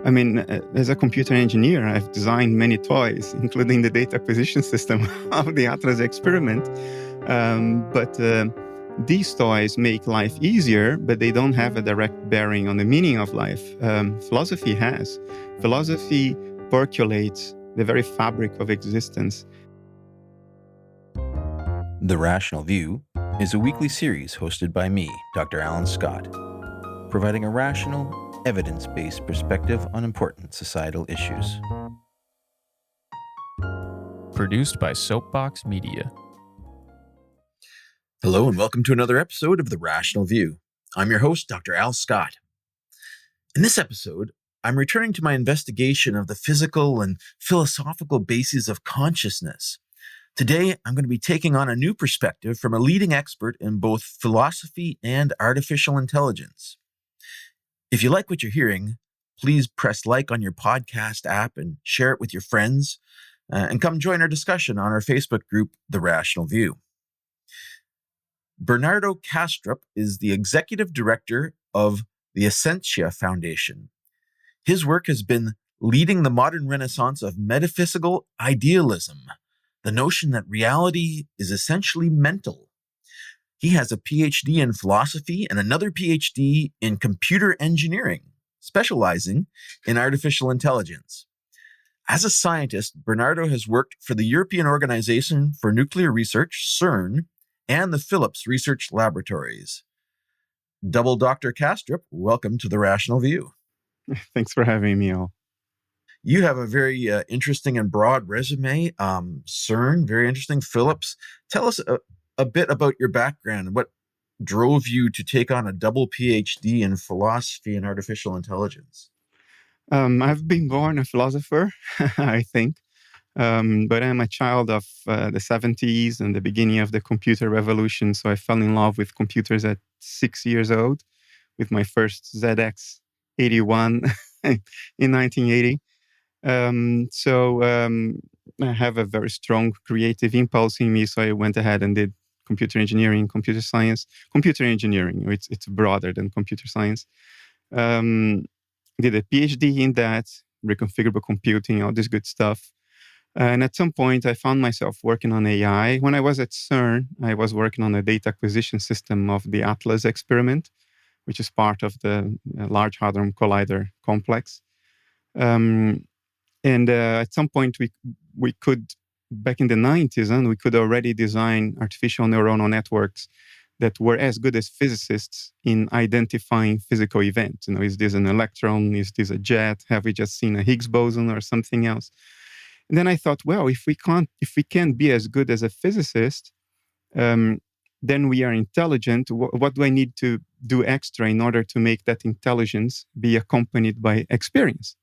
I mean, as a computer engineer, I've designed many toys, including the data acquisition system of the Atlas experiment. But these toys make life easier, but they don't have a direct bearing on the meaning of life. Philosophy has. Philosophy percolates the very fabric of existence. The Rational View is a weekly series hosted by me, Dr. Alan Scott, providing a rational, evidence-based perspective on important societal issues. Produced by Soapbox Media. Hello and welcome to another episode of The Rational View. I'm your host, Dr. Al Scott. In this episode, I'm returning to my investigation of the physical and philosophical bases of consciousness. Today, I'm going to be taking on a new perspective from a leading expert in both philosophy and artificial intelligence. If you like what you're hearing, please press like on your podcast app and share it with your friends, and come join our discussion on our Facebook group, The Rational View. Bernardo Kastrup is the executive director of the Essentia Foundation. His work has been leading the modern renaissance of metaphysical idealism, the notion that reality is essentially mental. He has a Ph.D. in philosophy and another Ph.D. in computer engineering, specializing in artificial intelligence. As a scientist, Bernardo has worked for the European Organization for Nuclear Research, CERN, and the Philips Research Laboratories. Double Dr. Kastrup, welcome to The Rational View. Thanks for having me all. You have a very interesting and broad resume. CERN, very interesting. Philips. Tell us a bit about your background and what drove you to take on a double PhD in philosophy and artificial intelligence. I've been born a philosopher, I think, but I'm a child of the 70s and the beginning of the computer revolution. So I fell in love with computers at 6 years old with my first ZX81 in 1980. I have a very strong creative impulse in me. So I went ahead and did computer engineering, computer science, computer engineering. It's broader than computer science. Did a PhD in that, reconfigurable computing, all this good stuff. And at some point, I found myself working on AI. When I was at CERN, I was working on a data acquisition system of the Atlas experiment, which is part of the Large Hadron Collider complex. At some point, we could, back in the 90s, and we could already design artificial neuronal networks that were as good as physicists in identifying physical events. Is this an electron? Is this a jet? Have we just seen a Higgs boson or something else? And then I thought, well, if we can't be as good as a physicist, then we are intelligent. What do I need to do extra in order to make that intelligence be accompanied by experience?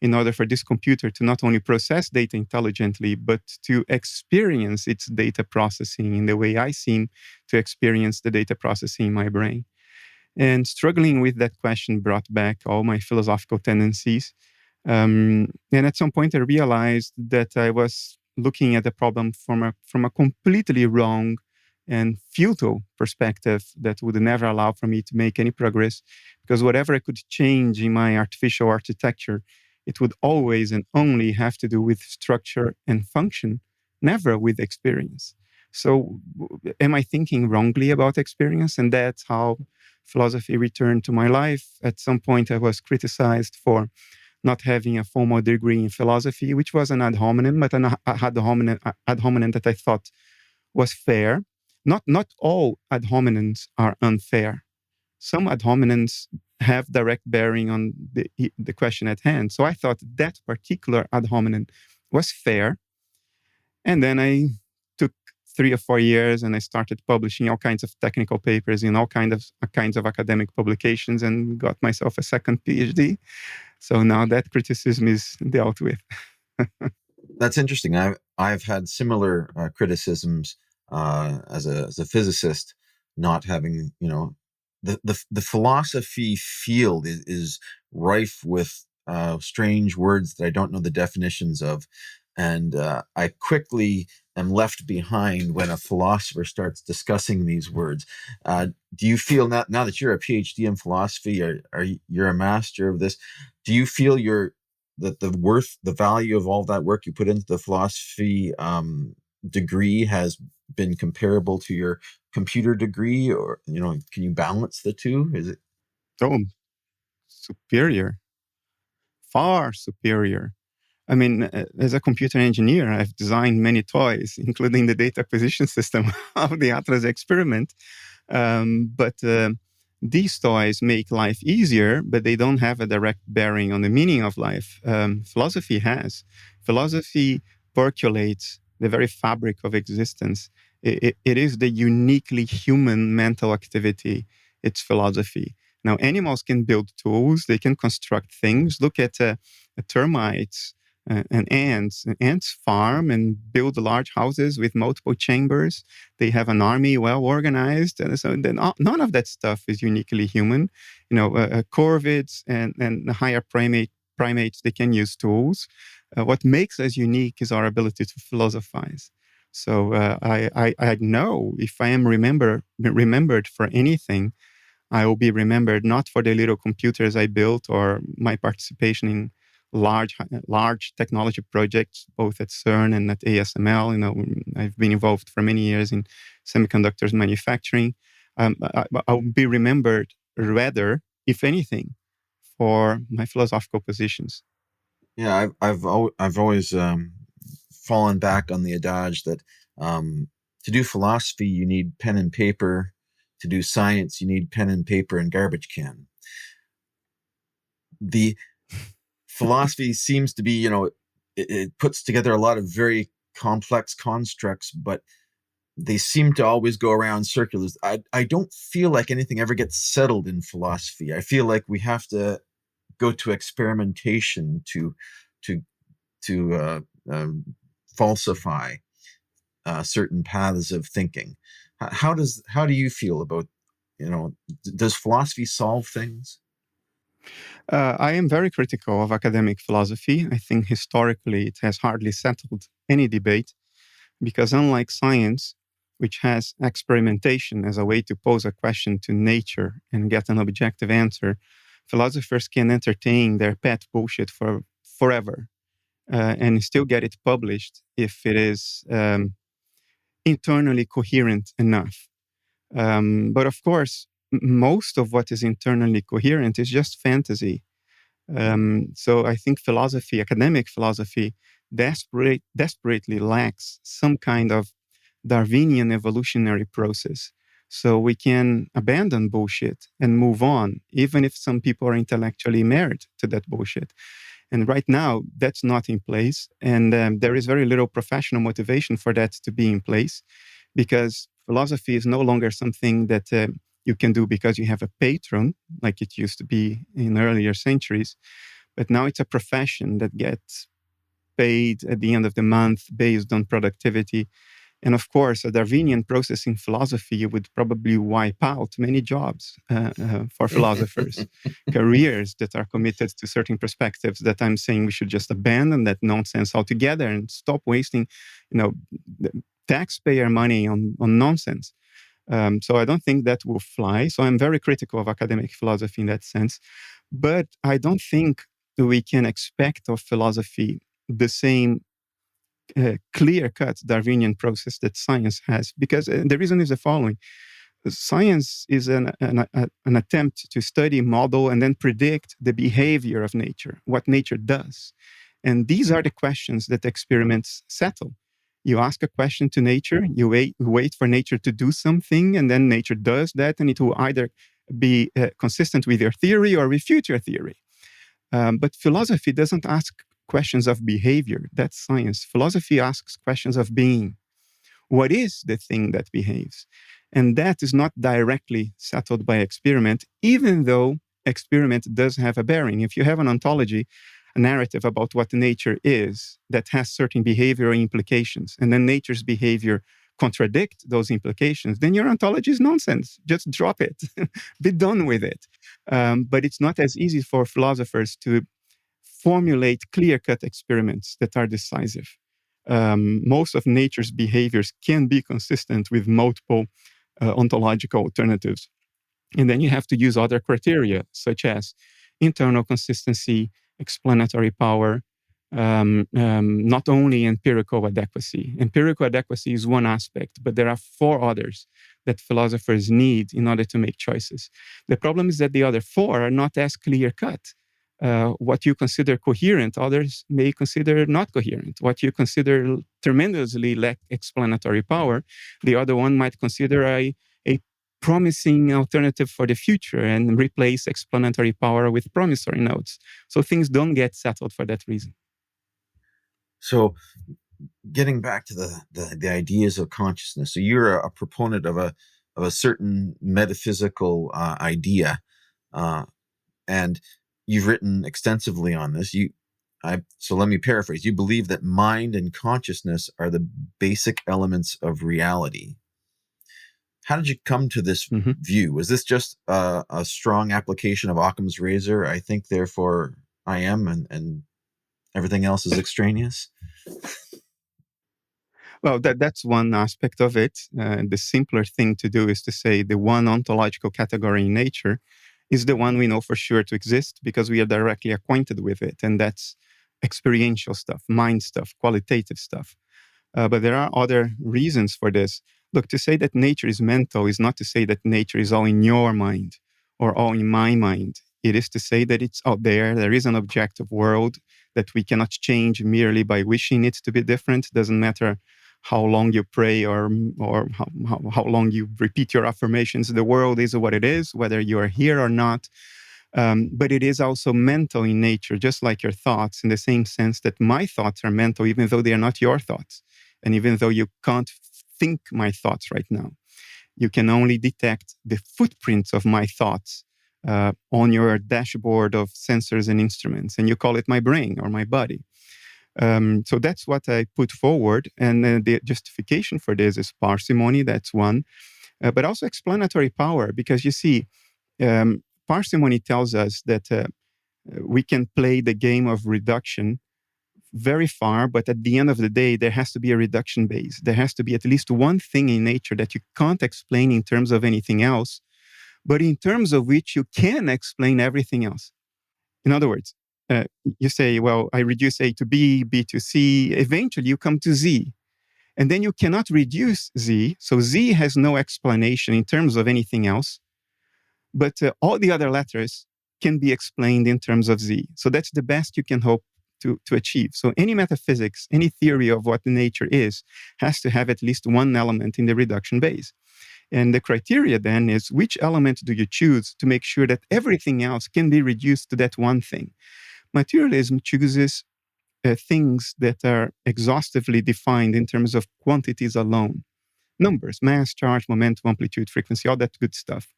In order for this computer to not only process data intelligently, but to experience its data processing in the way I seem to experience the data processing in my brain. And struggling with that question brought back all my philosophical tendencies. And at some point, I realized that I was looking at the problem from a completely wrong and futile perspective that would never allow for me to make any progress, because whatever I could change in my artificial architecture, it would always and only have to do with structure and function, never with experience. So am I thinking wrongly about experience? And that's how philosophy returned to my life. At some point, I was criticized for not having a formal degree in philosophy, which was an ad hominem, but an ad hominem that I thought was fair. Not all ad hominems are unfair. Some ad hominems have direct bearing on the question at hand. So I thought that particular ad hominem was fair. And then I took 3 or 4 years and I started publishing all kinds of technical papers in all kinds of academic publications and got myself a second PhD. So now that criticism is dealt with. That's interesting. I've had similar criticisms as a physicist, not having, the philosophy field is rife with strange words that I don't know the definitions of. And I quickly am left behind when a philosopher starts discussing these words. Do you feel now that you're a PhD in philosophy, you're a master of this, do you feel that the value of all that work you put into the philosophy degree has been comparable to your computer degree, or can you balance the two? Is it So superior, far superior. I mean, as a computer engineer, I've designed many toys, including the data acquisition system of the Atlas experiment. But these toys make life easier, but they don't have a direct bearing on the meaning of life. Philosophy has. Philosophy percolates the very fabric of existence. It is the uniquely human mental activity. It's philosophy. Now, animals can build tools. They can construct things. Look at termites and ants. Ants farm and build large houses with multiple chambers. They have an army well organized, and so none of that stuff is uniquely human. Corvids and higher primates, they can use tools. What makes us unique is our ability to philosophize. So I know if I am remembered for anything, I will be remembered not for the little computers I built or my participation in large technology projects, both at CERN and at ASML. I've been involved for many years in semiconductors manufacturing. I'll be remembered rather, if anything, for my philosophical positions. Yeah, I've always fallen back on the adage that to do philosophy you need pen and paper. To do science you need pen and paper and garbage can. The philosophy seems to be, it puts together a lot of very complex constructs, but they seem to always go around circulars. I don't feel like anything ever gets settled in philosophy. I feel like we have to go to experimentation to falsify certain paths of thinking. How do you feel about, does philosophy solve things? I am very critical of academic philosophy. I think historically it has hardly settled any debate because, unlike science, which has experimentation as a way to pose a question to nature and get an objective answer, philosophers can entertain their pet bullshit for forever and still get it published if it is internally coherent enough. But of course, most of what is internally coherent is just fantasy. So I think philosophy, academic philosophy, desperately lacks some kind of Darwinian evolutionary process. So we can abandon bullshit and move on, even if some people are intellectually married to that bullshit. And right now, that's not in place. And there is very little professional motivation for that to be in place because philosophy is no longer something that you can do because you have a patron, like it used to be in earlier centuries. But now it's a profession that gets paid at the end of the month based on productivity. And of course, a Darwinian process in philosophy would probably wipe out many jobs for philosophers, careers that are committed to certain perspectives that I'm saying we should just abandon that nonsense altogether and stop wasting, taxpayer money on nonsense. So I don't think that will fly. So I'm very critical of academic philosophy in that sense. But I don't think we can expect of philosophy the same clear-cut Darwinian process that science has, because the reason is the following. Science is an attempt to study, model, and then predict the behavior of nature, what nature does. And these are the questions that experiments settle. You ask a question to nature, you wait for nature to do something, and then nature does that, and it will either be consistent with your theory or refute your theory. But philosophy doesn't ask questions of behavior. That's science. Philosophy asks questions of being. What is the thing that behaves? And that is not directly settled by experiment, even though experiment does have a bearing. If you have an ontology, a narrative about what nature is that has certain behavioral implications, and then nature's behavior contradict those implications, then your ontology is nonsense. Just drop it. Be done with it. But it's not as easy for philosophers to formulate clear-cut experiments that are decisive. Most of nature's behaviors can be consistent with multiple ontological alternatives. And then you have to use other criteria, such as internal consistency, explanatory power, not only empirical adequacy. Empirical adequacy is one aspect, but there are 4 others that philosophers need in order to make choices. The problem is that the other 4 are not as clear-cut. What you consider coherent, others may consider not coherent. What you consider tremendously lack explanatory power, the other one might consider a promising alternative for the future and replace explanatory power with promissory notes. So things don't get settled for that reason. So getting back to the ideas of consciousness, so you're a proponent of a certain metaphysical idea, and you've written extensively on this. So let me paraphrase. You believe that mind and consciousness are the basic elements of reality. How did you come to this view? Was this just a strong application of Occam's razor? I think, therefore I am, and everything else is extraneous? Well, that's one aspect of it. The simpler thing to do is to say the one ontological category in nature is the one we know for sure to exist because we are directly acquainted with it. And that's experiential stuff, mind stuff, qualitative stuff. But there are other reasons for this. Look, to say that nature is mental is not to say that nature is all in your mind or all in my mind. It is to say that it's out there. There is an objective world that we cannot change merely by wishing it to be different. Doesn't matter how long you pray or how long you repeat your affirmations. The world is what it is, whether you are here or not. But it is also mental in nature, just like your thoughts, in the same sense that my thoughts are mental, even though they are not your thoughts. And even though you can't think my thoughts right now, you can only detect the footprints of my thoughts on your dashboard of sensors and instruments. And you call it my brain or my body. So that's what I put forward. And the justification for this is parsimony, that's one. But also explanatory power, because you see, parsimony tells us that we can play the game of reduction very far, but at the end of the day, there has to be a reduction base. There has to be at least one thing in nature that you can't explain in terms of anything else, but in terms of which you can explain everything else. In other words, you say, well, I reduce A to B, B to C. Eventually, you come to Z. And then you cannot reduce Z. So Z has no explanation in terms of anything else. But all the other letters can be explained in terms of Z. So that's the best you can hope to achieve. So any metaphysics, any theory of what nature is, has to have at least one element in the reduction base. And the criteria then is which element do you choose to make sure that everything else can be reduced to that one thing. Materialism chooses things that are exhaustively defined in terms of quantities alone. Numbers, mass, charge, momentum, amplitude, frequency, all that good stuff.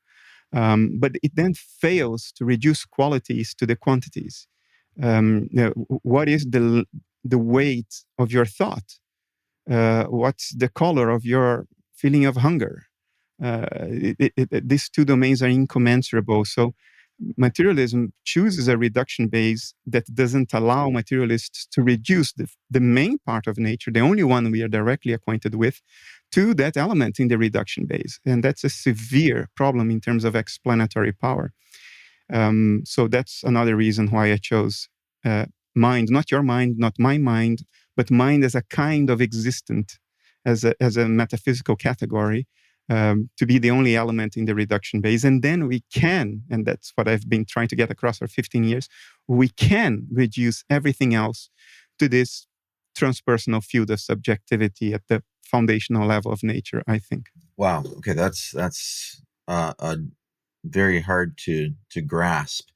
But it then fails to reduce qualities to the quantities. What is the weight of your thought? What's the color of your feeling of hunger? These two domains are incommensurable. So materialism chooses a reduction base that doesn't allow materialists to reduce the main part of nature, the only one we are directly acquainted with, to that element in the reduction base. And that's a severe problem in terms of explanatory power. So that's another reason why I chose mind, not your mind, not my mind, but mind as a kind of existent, as a metaphysical category, to be the only element in the reduction base. And then we can, and that's what I've been trying to get across for 15 years, we can reduce everything else to this transpersonal field of subjectivity at the foundational level of nature, I think. Wow. Okay, that's very hard to grasp.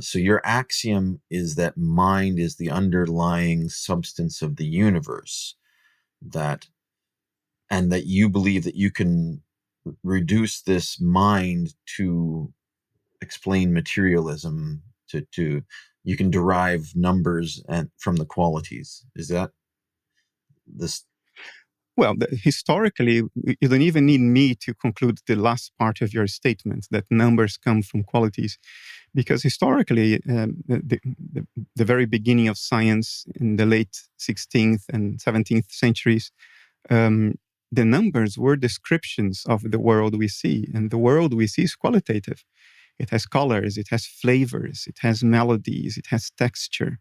So your axiom is that mind is the underlying substance of the universe, and that you believe that you can reduce this mind to explain materialism, to you can derive numbers and from the qualities. Is that this? Well, historically, you don't even need me to conclude the last part of your statement, that numbers come from qualities. Because historically, the very beginning of science in the late 16th and 17th centuries, the numbers were descriptions of the world we see. And the world we see is qualitative. It has colors, it has flavors, it has melodies, it has texture.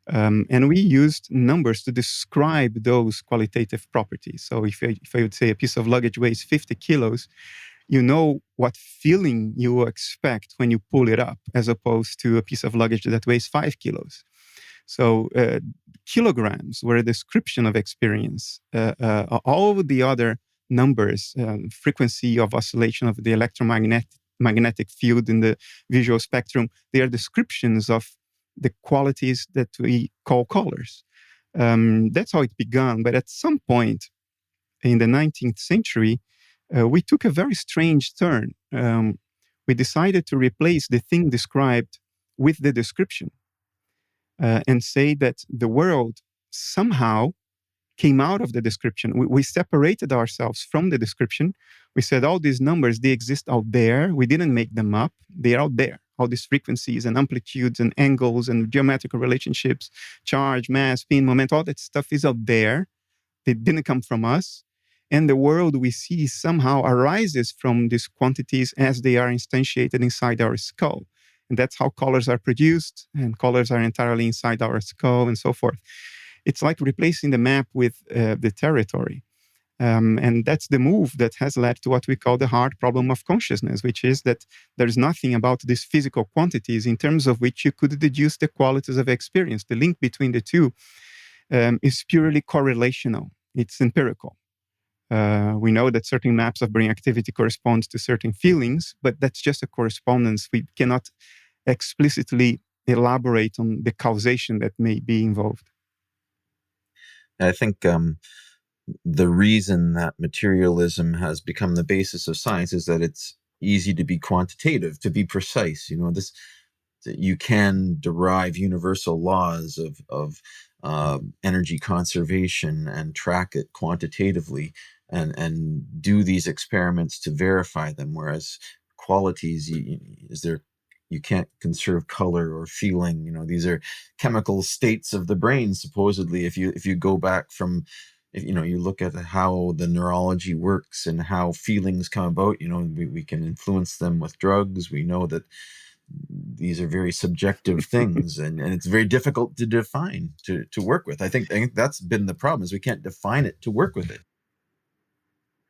And we used numbers to describe those qualitative properties. So if I would say a piece of luggage weighs 50 kilos, you know what feeling you expect when you pull it up, as opposed to a piece of luggage that weighs 5 kilos. So kilograms were a description of experience. All of the other numbers, frequency of oscillation of the electromagnetic field in the visual spectrum, they are descriptions of the qualities that we call colors. That's how it began. But at some point in the 19th century, we took a very strange turn. We decided to replace the thing described with the description. And say that the world somehow came out of the description. We separated ourselves from the description. We said all these numbers, they exist out there. We didn't make them up. They're out there. All these frequencies and amplitudes and angles and geometrical relationships, charge, mass, spin, moment, all that stuff is out there. They didn't come from us. And the world we see somehow arises from these quantities as they are instantiated inside our skull. And that's how colors are produced, and colors are entirely inside our skull and so forth. It's like replacing the map with the territory. And that's the move that has led to what we call the hard problem of consciousness, which is that there's nothing about these physical quantities in terms of which you could deduce the qualities of experience. The link between the two is purely correlational. It's empirical. We know that certain maps of brain activity correspond to certain feelings, but that's just a correspondence. We cannot explicitly elaborate on the causation that may be involved. I think the reason that materialism has become the basis of science is that it's easy to be quantitative, to be precise. You can derive universal laws of energy conservation and track it quantitatively and do these experiments to verify them. Whereas qualities, you can't conserve color or feeling. These are chemical states of the brain, supposedly. If you go back from, you look at how the neurology works and how feelings come about, we can influence them with drugs. We know that these are very subjective things, and it's very difficult to define, to work with. I think that's been the problem, is we can't define it to work with it.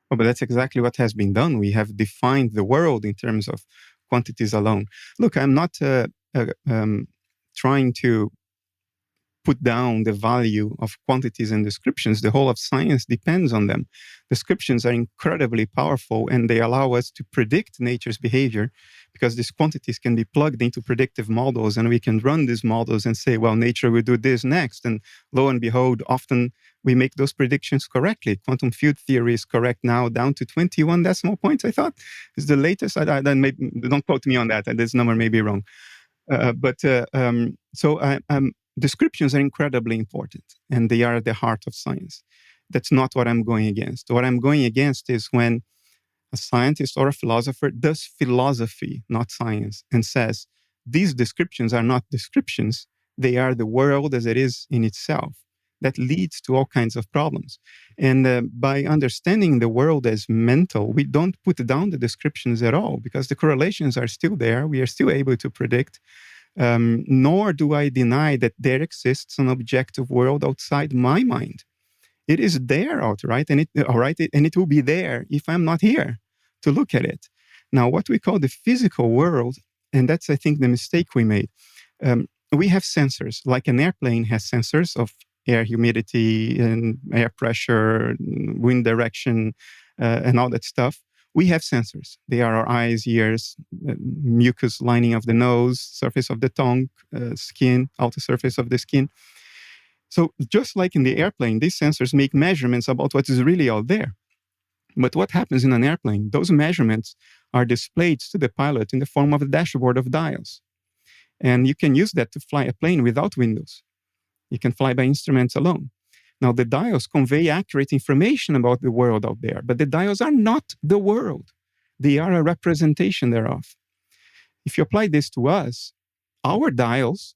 Oh, but that's exactly what has been done. We have defined the world in terms of quantities alone. Look, I'm not trying to put down the value of quantities and descriptions. The whole of science depends on them. Descriptions are incredibly powerful, and they allow us to predict nature's behavior, because these quantities can be plugged into predictive models, and we can run these models and say, well, nature will do this next. And lo and behold, often we make those predictions correctly. Quantum field theory is correct now down to 21 decimal points, I thought. Is the latest. Don't quote me on that. This number may be wrong. Descriptions are incredibly important, and they are at the heart of science. That's not what I'm going against. What I'm going against is when a scientist or a philosopher does philosophy, not science, and says, these descriptions are not descriptions, they are the world as it is in itself. That leads to all kinds of problems. And by understanding the world as mental, we don't put down the descriptions at all, because the correlations are still there. We are still able to predict. Nor do I deny that there exists an objective world outside my mind. It is there, and it will be there if I'm not here to look at it. Now, what we call the physical world, and that's, I think, the mistake we made. We have sensors, like an airplane has sensors of air humidity and air pressure, wind direction, and all that stuff. We have sensors. They are our eyes, ears, mucus lining of the nose, surface of the tongue, skin, outer surface of the skin. So just like in the airplane, these sensors make measurements about what is really out there. But what happens in an airplane? Those measurements are displayed to the pilot in the form of a dashboard of dials. And you can use that to fly a plane without windows. You can fly by instruments alone. Now, the dials convey accurate information about the world out there, but the dials are not the world. They are a representation thereof. If you apply this to us, our dials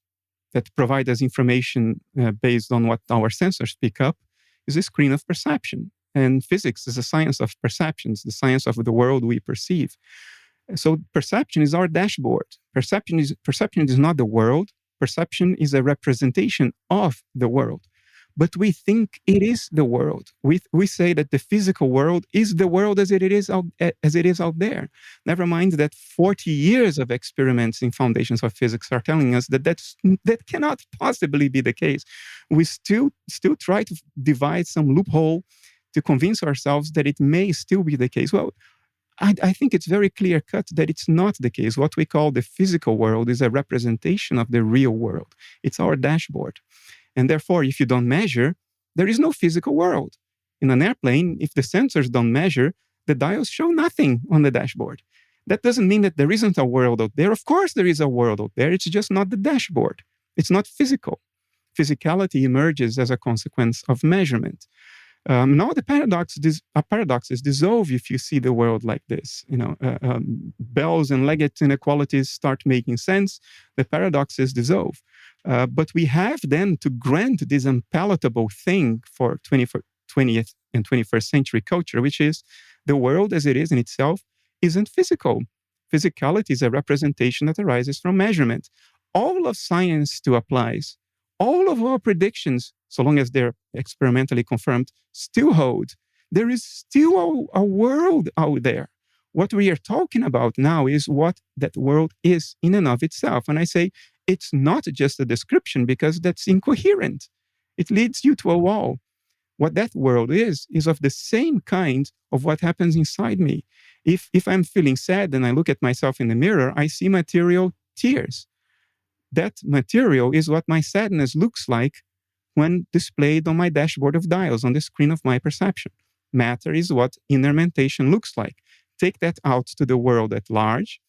that provide us information based on what our sensors pick up is a screen of perception. And physics is a science of perceptions, the science of the world we perceive. So perception is our dashboard. Perception is not the world. Perception is a representation of the world. But we think it is the world. We say that the physical world is the world as it is out there. Never mind that 40 years of experiments in foundations of physics are telling us that that cannot possibly be the case. We still try to devise some loophole to convince ourselves that it may still be the case. Well, I think it's very clear cut that it's not the case. What we call the physical world is a representation of the real world. It's our dashboard. And therefore, if you don't measure, there is no physical world. In an airplane, if the sensors don't measure, the dials show nothing on the dashboard. That doesn't mean that there isn't a world out there. Of course, there is a world out there. It's just not the dashboard. It's not physical. Physicality emerges as a consequence of measurement. Now the paradoxes dissolve if you see the world like this. Bell's and Leggett's inequalities start making sense. The paradoxes dissolve. But we have then to grant this unpalatable thing for 20th and 21st century culture, which is the world as it is in itself isn't physical. Physicality is a representation that arises from measurement. All of science still applies. All of our predictions, so long as they're experimentally confirmed, still hold. There is still a world out there. What we are talking about now is what that world is in and of itself. And I say it's not just a description because that's incoherent. It leads you to a wall. What that world is of the same kind of what happens inside me. If I'm feeling sad and I look at myself in the mirror, I see material tears. That material is what my sadness looks like when displayed on my dashboard of dials on the screen of my perception. Matter is what inner mentation looks like. Take that out to the world at large,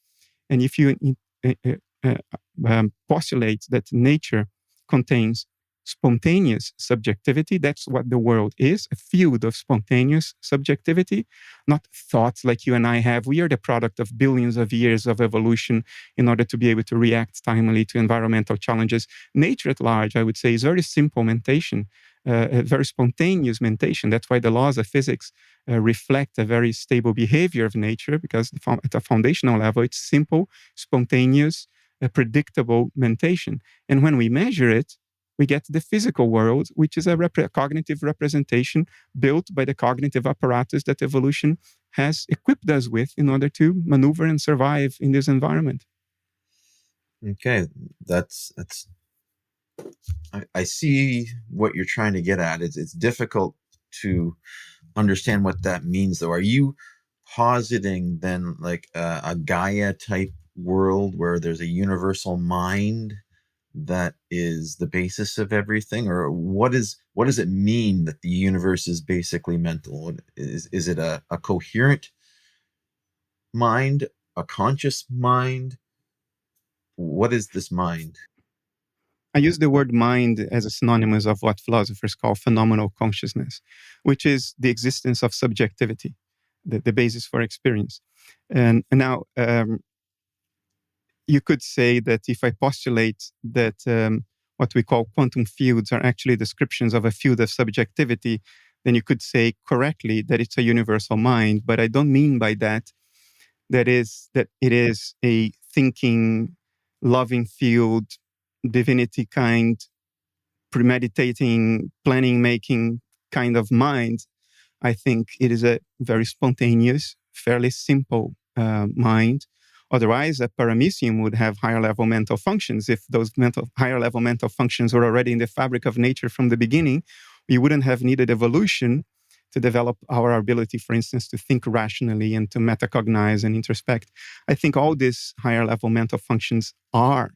and if you postulate that nature contains spontaneous subjectivity, that's what the world is, a field of spontaneous subjectivity, not thoughts like you and I have. We are the product of billions of years of evolution in order to be able to react timely to environmental challenges. Nature at large, I would say, is very simple mentation, a very spontaneous mentation. That's why the laws of physics reflect a very stable behavior of nature, because at a foundational level, it's simple, spontaneous, predictable mentation. And when we measure it, we get the physical world, which is a cognitive representation built by the cognitive apparatus that evolution has equipped us with in order to maneuver and survive in this environment. Okay, I see what you're trying to get at. It's difficult to understand what that means, though. Are you positing then like a Gaia type world where there's a universal mind that is the basis of everything, or what does it mean that the universe is basically mental? Is it a coherent mind, a conscious mind? What is this mind? I use the word mind as a synonymous of what philosophers call phenomenal consciousness, which is the existence of subjectivity, the basis for experience. And now, you could say that if I postulate that what we call quantum fields are actually descriptions of a field of subjectivity, then you could say correctly that it's a universal mind. But I don't mean by that that it is a thinking, loving field, divinity kind, premeditating, planning making kind of mind. I think it is a very spontaneous, fairly simple mind. Otherwise, a paramecium would have higher level mental functions. If those higher level mental functions were already in the fabric of nature from the beginning, we wouldn't have needed evolution to develop our ability, for instance, to think rationally and to metacognize and introspect. I think all these higher level mental functions are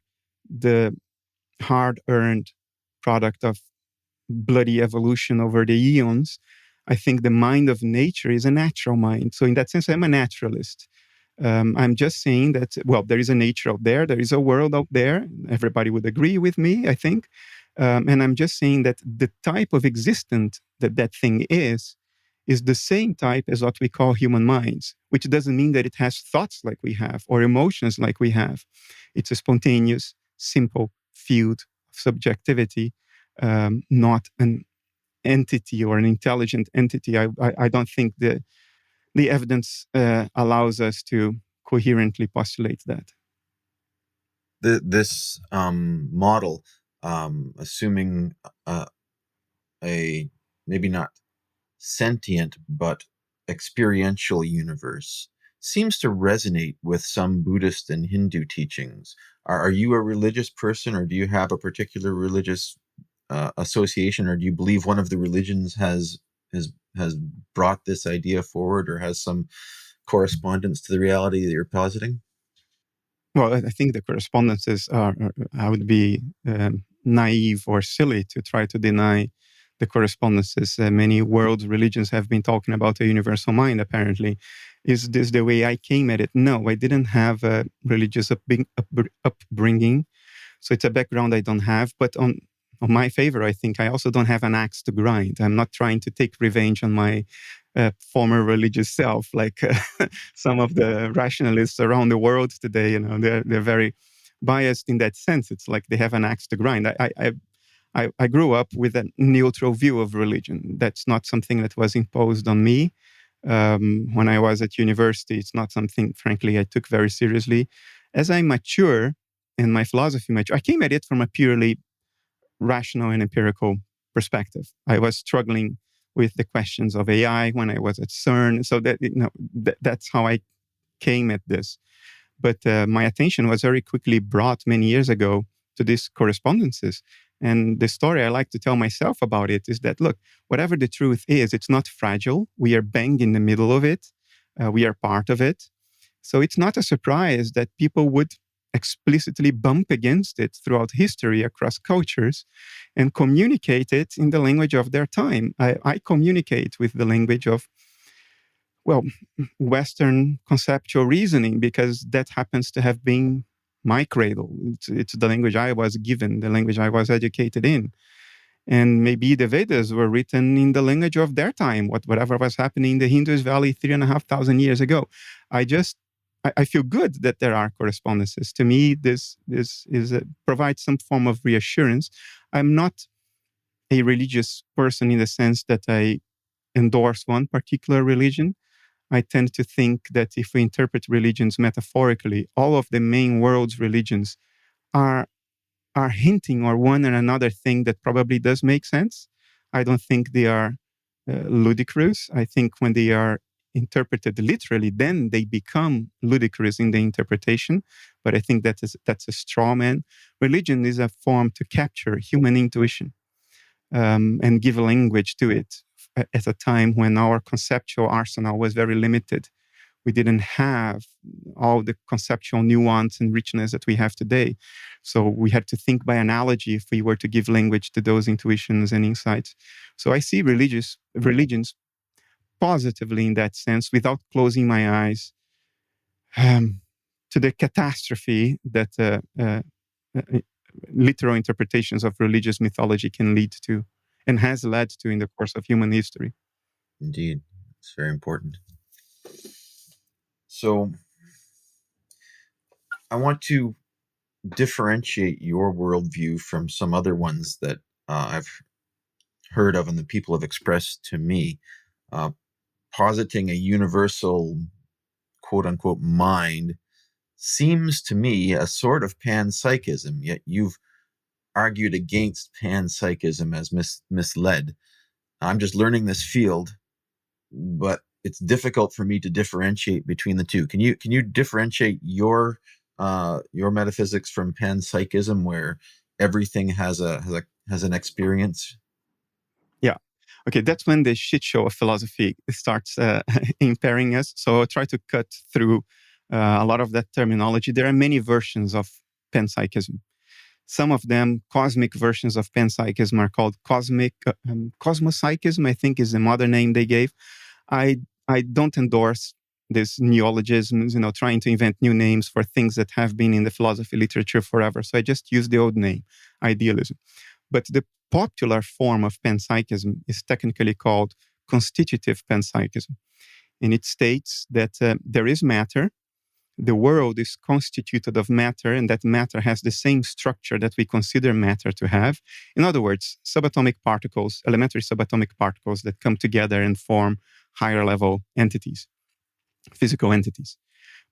the hard-earned product of bloody evolution over the eons. I think the mind of nature is a natural mind. So in that sense, I'm a naturalist. I'm just saying that, well, there is a nature out there. There is a world out there. Everybody would agree with me, I think. And I'm just saying that the type of existent that thing is the same type as what we call human minds, which doesn't mean that it has thoughts like we have or emotions like we have. It's a spontaneous, simple field of subjectivity, not an entity or an intelligent entity. I don't think the evidence allows us to coherently postulate that. This model, assuming a maybe not sentient but experiential universe, seems to resonate with some Buddhist and Hindu teachings. Are you a religious person, or do you have a particular religious association, or do you believe one of the religions has brought this idea forward, or has some correspondence to the reality that you're positing? Well, I think the correspondences I would be naive or silly to try to deny the correspondences. Many world religions have been talking about a universal mind, apparently. Is this the way I came at it? No, I didn't have a religious upbringing. So it's a background I don't have. But on my favor, I think I also don't have an axe to grind. I'm not trying to take revenge on my former religious self, like some of the rationalists around the world today. You know, they're very biased in that sense. It's like they have an axe to grind. I grew up with a neutral view of religion. That's not something that was imposed on me. When I was at university, it's not something, frankly, I took very seriously. As I mature and my philosophy mature, I came at it from a purely rational and empirical perspective. I was struggling with the questions of AI when I was at CERN. So that's how I came at this. But my attention was very quickly brought many years ago to these correspondences. And the story I like to tell myself about it is that, look, whatever the truth is, it's not fragile. We are bang in the middle of it. We are part of it. So it's not a surprise that people would explicitly bump against it throughout history across cultures and communicate it in the language of their time. I communicate with the language of, well, Western conceptual reasoning, because that happens to have been my cradle. It's the language I was given, the language I was educated in. And maybe the Vedas were written in the language of their time, whatever was happening in the Indus Valley 3,500 years ago. I feel good that there are correspondences. To me, this provides some form of reassurance. I'm not a religious person in the sense that I endorse one particular religion. I tend to think that if we interpret religions metaphorically, all of the main world's religions are hinting or one and another thing that probably does make sense. I don't think they are ludicrous. I think when they are interpreted literally, then they become ludicrous in the interpretation. But I think that's a straw man. Religion is a form to capture human intuition and give a language to it at a time when our conceptual arsenal was very limited. We didn't have all the conceptual nuance and richness that we have today. So we had to think by analogy if we were to give language to those intuitions and insights. So I see religions positively in that sense, without closing my eyes to the catastrophe that literal interpretations of religious mythology can lead to and has led to in the course of human history. Indeed, it's very important. So I want to differentiate your worldview from some other ones that I've heard of and that people have expressed to me. Positing a universal, quote unquote, mind seems to me a sort of panpsychism, yet you've argued against panpsychism as misled. I'm just learning this field, but it's difficult for me to differentiate between the two. Can you differentiate your metaphysics from panpsychism, where everything has an experience? Yeah. Okay, that's when the shit show of philosophy starts impairing us. So I'll try to cut through a lot of that terminology. There are many versions of panpsychism. Some of them, cosmic versions of panpsychism, are called cosmopsychism, I think is the modern name they gave. I don't endorse these neologisms, trying to invent new names for things that have been in the philosophy literature forever. So I just use the old name, idealism. But the popular form of panpsychism is technically called constitutive panpsychism. And it states that there is matter, the world is constituted of matter, and that matter has the same structure that we consider matter to have. In other words, subatomic particles, elementary subatomic particles that come together and form higher level entities, physical entities.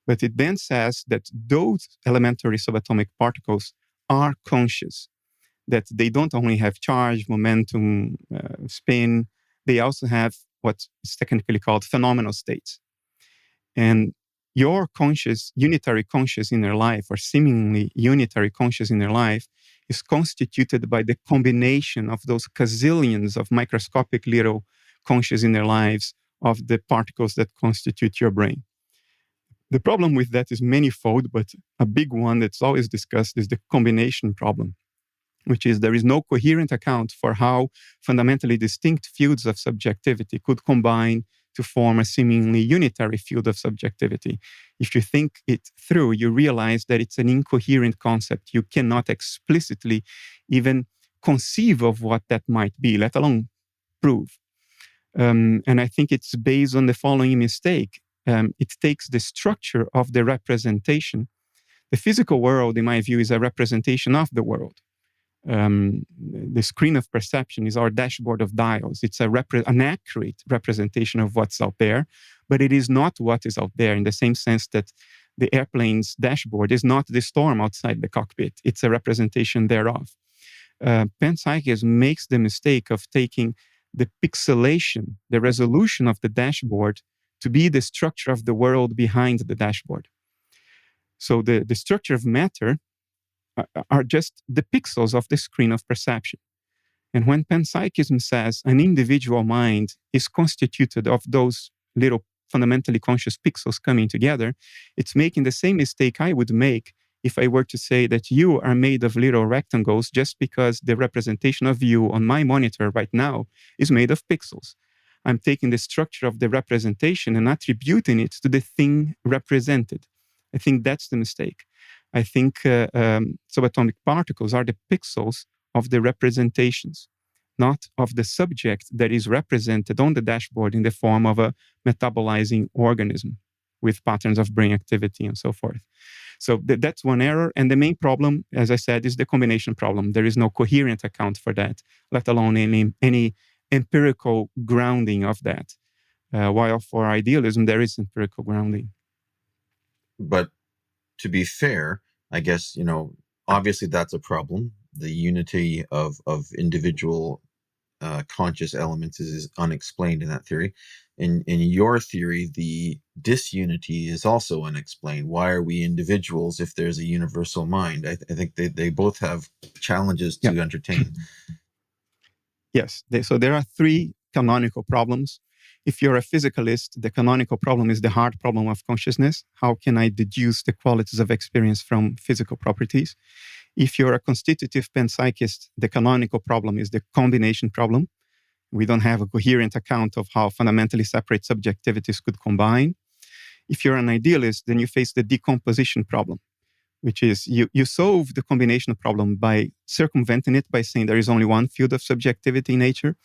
But it then says that those elementary subatomic particles are conscious, that they don't only have charge, momentum, spin, they also have what is technically called phenomenal states. And your unitary conscious inner life, or seemingly unitary conscious inner life, is constituted by the combination of those gazillions of microscopic little conscious inner lives of the particles that constitute your brain. The problem with that is manifold, but a big one that's always discussed is the combination problem, which is there is no coherent account for how fundamentally distinct fields of subjectivity could combine to form a seemingly unitary field of subjectivity. If you think it through, you realize that it's an incoherent concept. You cannot explicitly even conceive of what that might be, let alone prove. And I think it's based on the following mistake. It takes the structure of the representation. The physical world, in my view, is a representation of the world. The screen of perception is our dashboard of dials. It's an accurate representation of what's out there, but it is not what is out there, in the same sense that the airplane's dashboard is not the storm outside the cockpit. It's a representation thereof. Panpsychism makes the mistake of taking the pixelation, the resolution of the dashboard, to be the structure of the world behind the dashboard. So the structure of matter are just the pixels of the screen of perception. And when panpsychism says an individual mind is constituted of those little fundamentally conscious pixels coming together, it's making the same mistake I would make if I were to say that you are made of little rectangles just because the representation of you on my monitor right now is made of pixels. I'm taking the structure of the representation and attributing it to the thing represented. I think that's the mistake. I think subatomic particles are the pixels of the representations, not of the subject that is represented on the dashboard in the form of a metabolizing organism with patterns of brain activity and so forth. So that's one error. And the main problem, as I said, is the combination problem. There is no coherent account for that, let alone any empirical grounding of that. While for idealism, there is empirical grounding. But to be fair, I guess, obviously that's a problem. The unity of individual conscious elements is unexplained in that theory. In your theory, the disunity is also unexplained. Why are we individuals if there's a universal mind? I think they both have challenges to entertain. Yes. So there are three canonical problems. If you're a physicalist, the canonical problem is the hard problem of consciousness. How can I deduce the qualities of experience from physical properties? If you're a constitutive panpsychist, the canonical problem is the combination problem. We don't have a coherent account of how fundamentally separate subjectivities could combine. If you're an idealist, then you face the decomposition problem, which is you solve the combination problem by circumventing it by saying there is only one field of subjectivity in nature.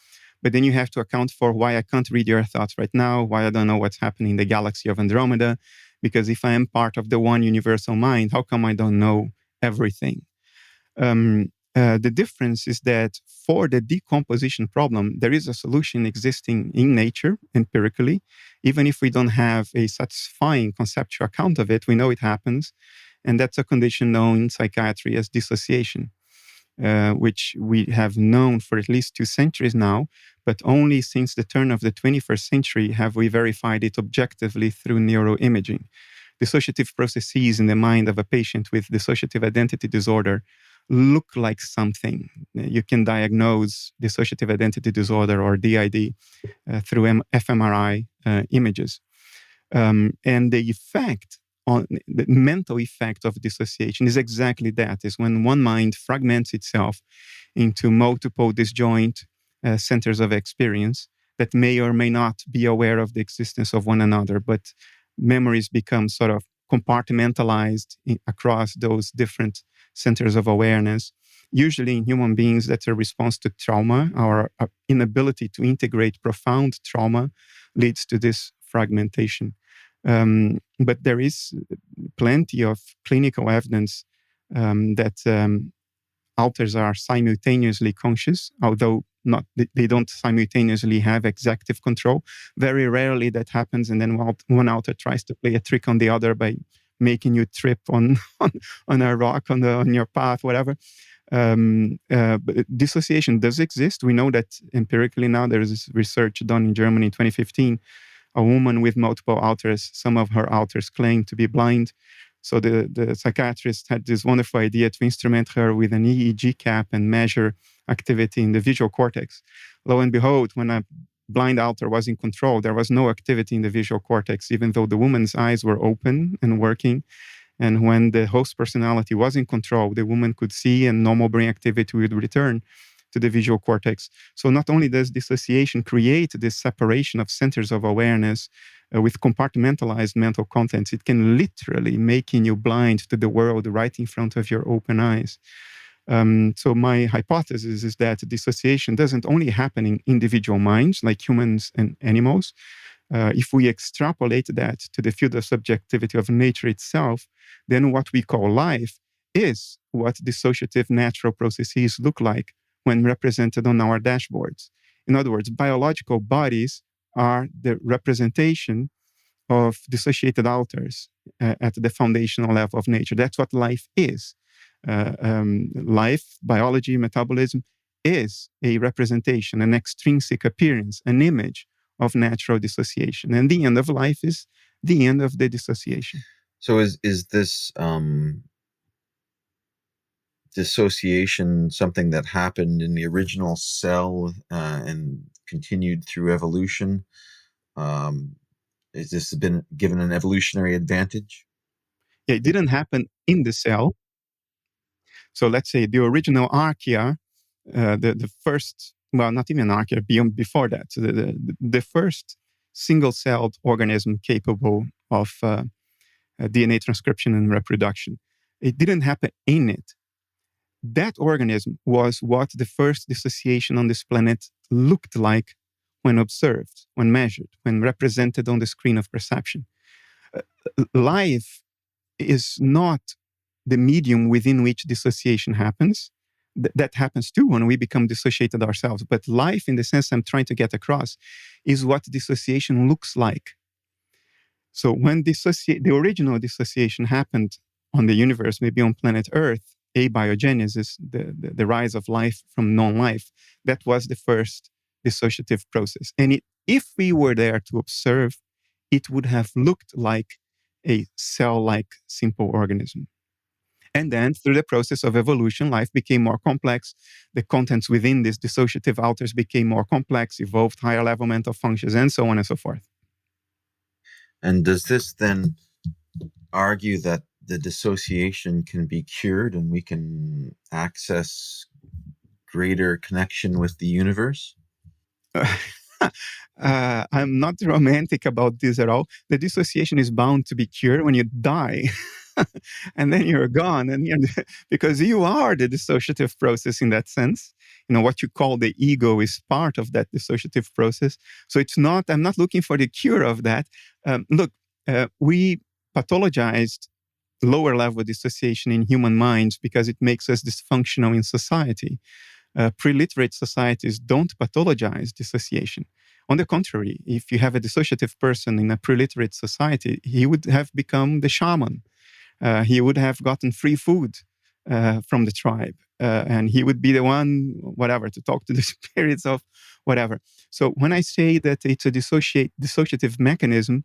But then you have to account for why I can't read your thoughts right now, why I don't know what's happening in the galaxy of Andromeda. Because if I am part of the one universal mind, how come I don't know everything? The difference is that for the decomposition problem, there is a solution existing in nature empirically. Even if we don't have a satisfying conceptual account of it, we know it happens. And that's a condition known in psychiatry as dissociation. Which we have known for at least 2 centuries now, but only since the turn of the 21st century have we verified it objectively through neuroimaging. Dissociative processes in the mind of a patient with dissociative identity disorder look like something. You can diagnose dissociative identity disorder or DID through fMRI images. And the effect on the mental effect of dissociation is exactly that, is when one mind fragments itself into multiple disjoint centers of experience that may or may not be aware of the existence of one another, but memories become sort of compartmentalized across those different centers of awareness. Usually in human beings, that's a response to trauma. Our inability to integrate profound trauma leads to this fragmentation. But there is plenty of clinical evidence that authors are simultaneously conscious, although they don't simultaneously have executive control. Very rarely that happens, and then one author tries to play a trick on the other by making you trip on on a rock on your path, whatever. But dissociation does exist. We know that empirically now. There is this research done in Germany in 2015. A woman with multiple alters, some of her alters claim to be blind. So the psychiatrist had this wonderful idea to instrument her with an EEG cap and measure activity in the visual cortex. Lo and behold, when a blind alter was in control, there was no activity in the visual cortex, even though the woman's eyes were open and working. And when the host personality was in control, the woman could see and normal brain activity would return to the visual cortex. So not only does dissociation create this separation of centers of awareness with compartmentalized mental contents, it can literally making you blind to the world right in front of your open eyes. So my hypothesis is that dissociation doesn't only happen in individual minds like humans and animals. If we extrapolate that to the field of subjectivity of nature itself, then what we call life is what dissociative natural processes look like when represented on our dashboards. In other words, biological bodies are the representation of dissociated alters at the foundational level of nature. That's what life is. Life, biology, metabolism is a representation, an extrinsic appearance, an image of natural dissociation. And the end of life is the end of the dissociation. So is this dissociation something that happened in the original cell and continued through evolution? Has this been given an evolutionary advantage? Yeah, it didn't happen in the cell. So let's say the original archaea, the first, well, not even archaea, before that, so the first single-celled organism capable of DNA transcription and reproduction, it didn't happen in it. That organism was what the first dissociation on this planet looked like when observed, when measured, when represented on the screen of perception. Life is not the medium within which dissociation happens. That happens too when we become dissociated ourselves. But life, in the sense I'm trying to get across, is what dissociation looks like. So when the original dissociation happened on the universe, maybe on planet Earth, abiogenesis, the rise of life from non-life, that was the first dissociative process. And if we were there to observe, it would have looked like a cell-like simple organism. And then through the process of evolution, life became more complex. The contents within these dissociative alters became more complex, evolved higher level mental functions, and so on and so forth. And does this then argue that the dissociation can be cured and we can access greater connection with the universe? I'm not romantic about this at all. The dissociation is bound to be cured when you die. And then you're gone, and because you are the dissociative process in that sense. What you call the ego is part of that dissociative process. So I'm not looking for the cure of that. We pathologized lower level dissociation in human minds because it makes us dysfunctional in society. Pre-literate societies don't pathologize dissociation. On the contrary, if you have a dissociative person in a pre-literate society, he would have become the shaman. He would have gotten free food from the tribe. And he would be the one, whatever, to talk to the spirits of whatever. So when I say that it's a dissociative mechanism,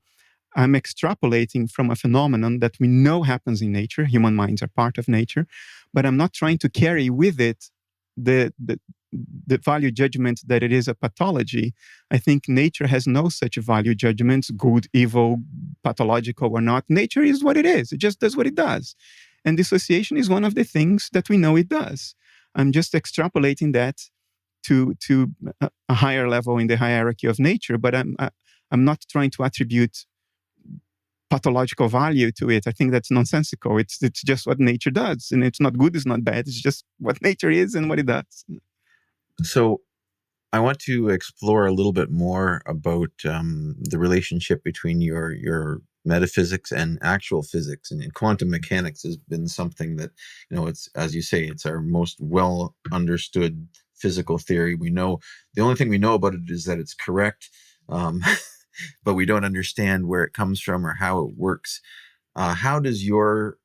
I'm extrapolating from a phenomenon that we know happens in nature. Human minds are part of nature. But I'm not trying to carry with it the value judgment that it is a pathology. I think nature has no such value judgments, good, evil, pathological or not. Nature is what it is. It just does what it does. And dissociation is one of the things that we know it does. I'm just extrapolating that to a higher level in the hierarchy of nature, but I'm not trying to attribute pathological value to it. I think that's nonsensical. It's just what nature does, and it's not good, it's not bad. It's just what nature is and what it does. So I want to explore a little bit more about the relationship between your metaphysics and actual physics, and quantum mechanics has been something that, it's, as you say, it's our most well understood physical theory. We know the only thing we know about it is that it's correct, but we don't understand where it comes from or how it works. How does your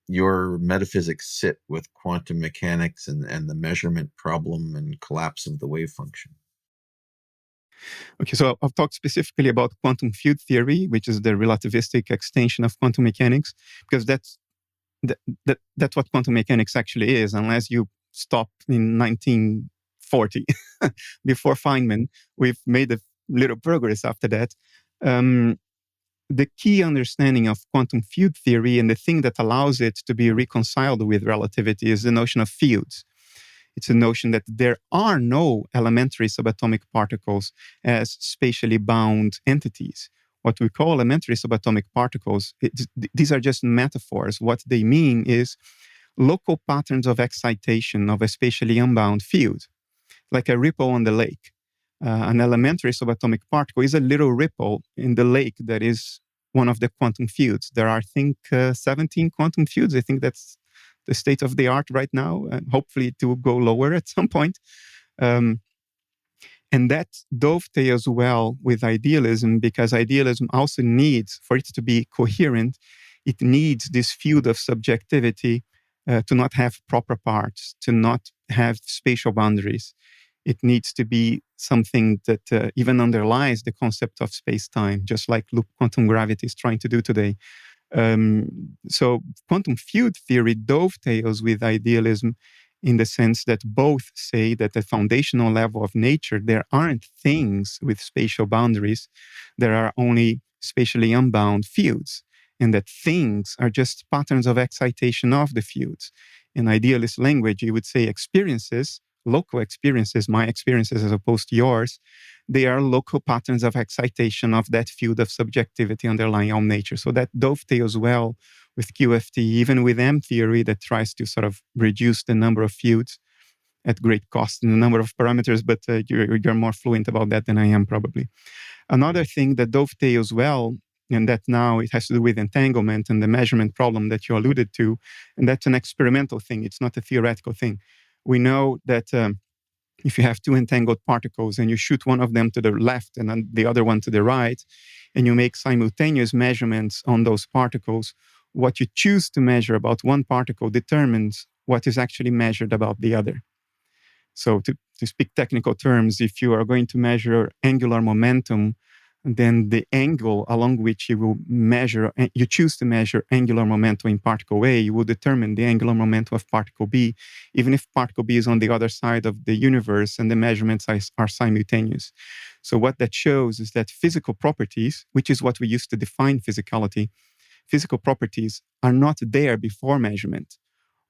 metaphysics sit with quantum mechanics and the measurement problem and collapse of the wave function? Okay, so I've talked specifically about quantum field theory, which is the relativistic extension of quantum mechanics, because that's what quantum mechanics actually is, unless you stop in 1940. Before Feynman, we've made a little progress after that. The key understanding of quantum field theory and the thing that allows it to be reconciled with relativity is the notion of fields. It's a notion that there are no elementary subatomic particles as spatially bound entities. What we call elementary subatomic particles, these are just metaphors. What they mean is local patterns of excitation of a spatially unbound field, like a ripple on the lake. An elementary subatomic particle is a little ripple in the lake that is one of the quantum fields. There are, I think, 17 quantum fields. I think that's the state of the art right now, and hopefully it will go lower at some point. And that dovetails well with idealism, because idealism also needs, for it to be coherent, it needs this field of subjectivity to not have proper parts, to not have spatial boundaries. It needs to be something that even underlies the concept of space-time, just like loop quantum gravity is trying to do today. So quantum field theory dovetails with idealism in the sense that both say that at the foundational level of nature, there aren't things with spatial boundaries. There are only spatially unbound fields, and that things are just patterns of excitation of the fields. In idealist language, you would say experiences, local experiences, my experiences as opposed to yours, they are local patterns of excitation of that field of subjectivity underlying all nature. So that dovetails well with QFT, even with M theory that tries to sort of reduce the number of fields at great cost and the number of parameters, but you're more fluent about that than I am probably. Another thing that dovetails well, and that now it has to do with entanglement and the measurement problem that you alluded to, and that's an experimental thing. It's not a theoretical thing. We know that if you have two entangled particles and you shoot one of them to the left and then the other one to the right, and you make simultaneous measurements on those particles, what you choose to measure about one particle determines what is actually measured about the other. So to speak technical terms, if you are going to measure angular momentum, then the angle along which you will measure, you choose to measure angular momentum in particle A, you will determine the angular momentum of particle B, even if particle B is on the other side of the universe and the measurements are simultaneous. So what that shows is that physical properties, which is what we use to define physicality, physical properties are not there before measurement.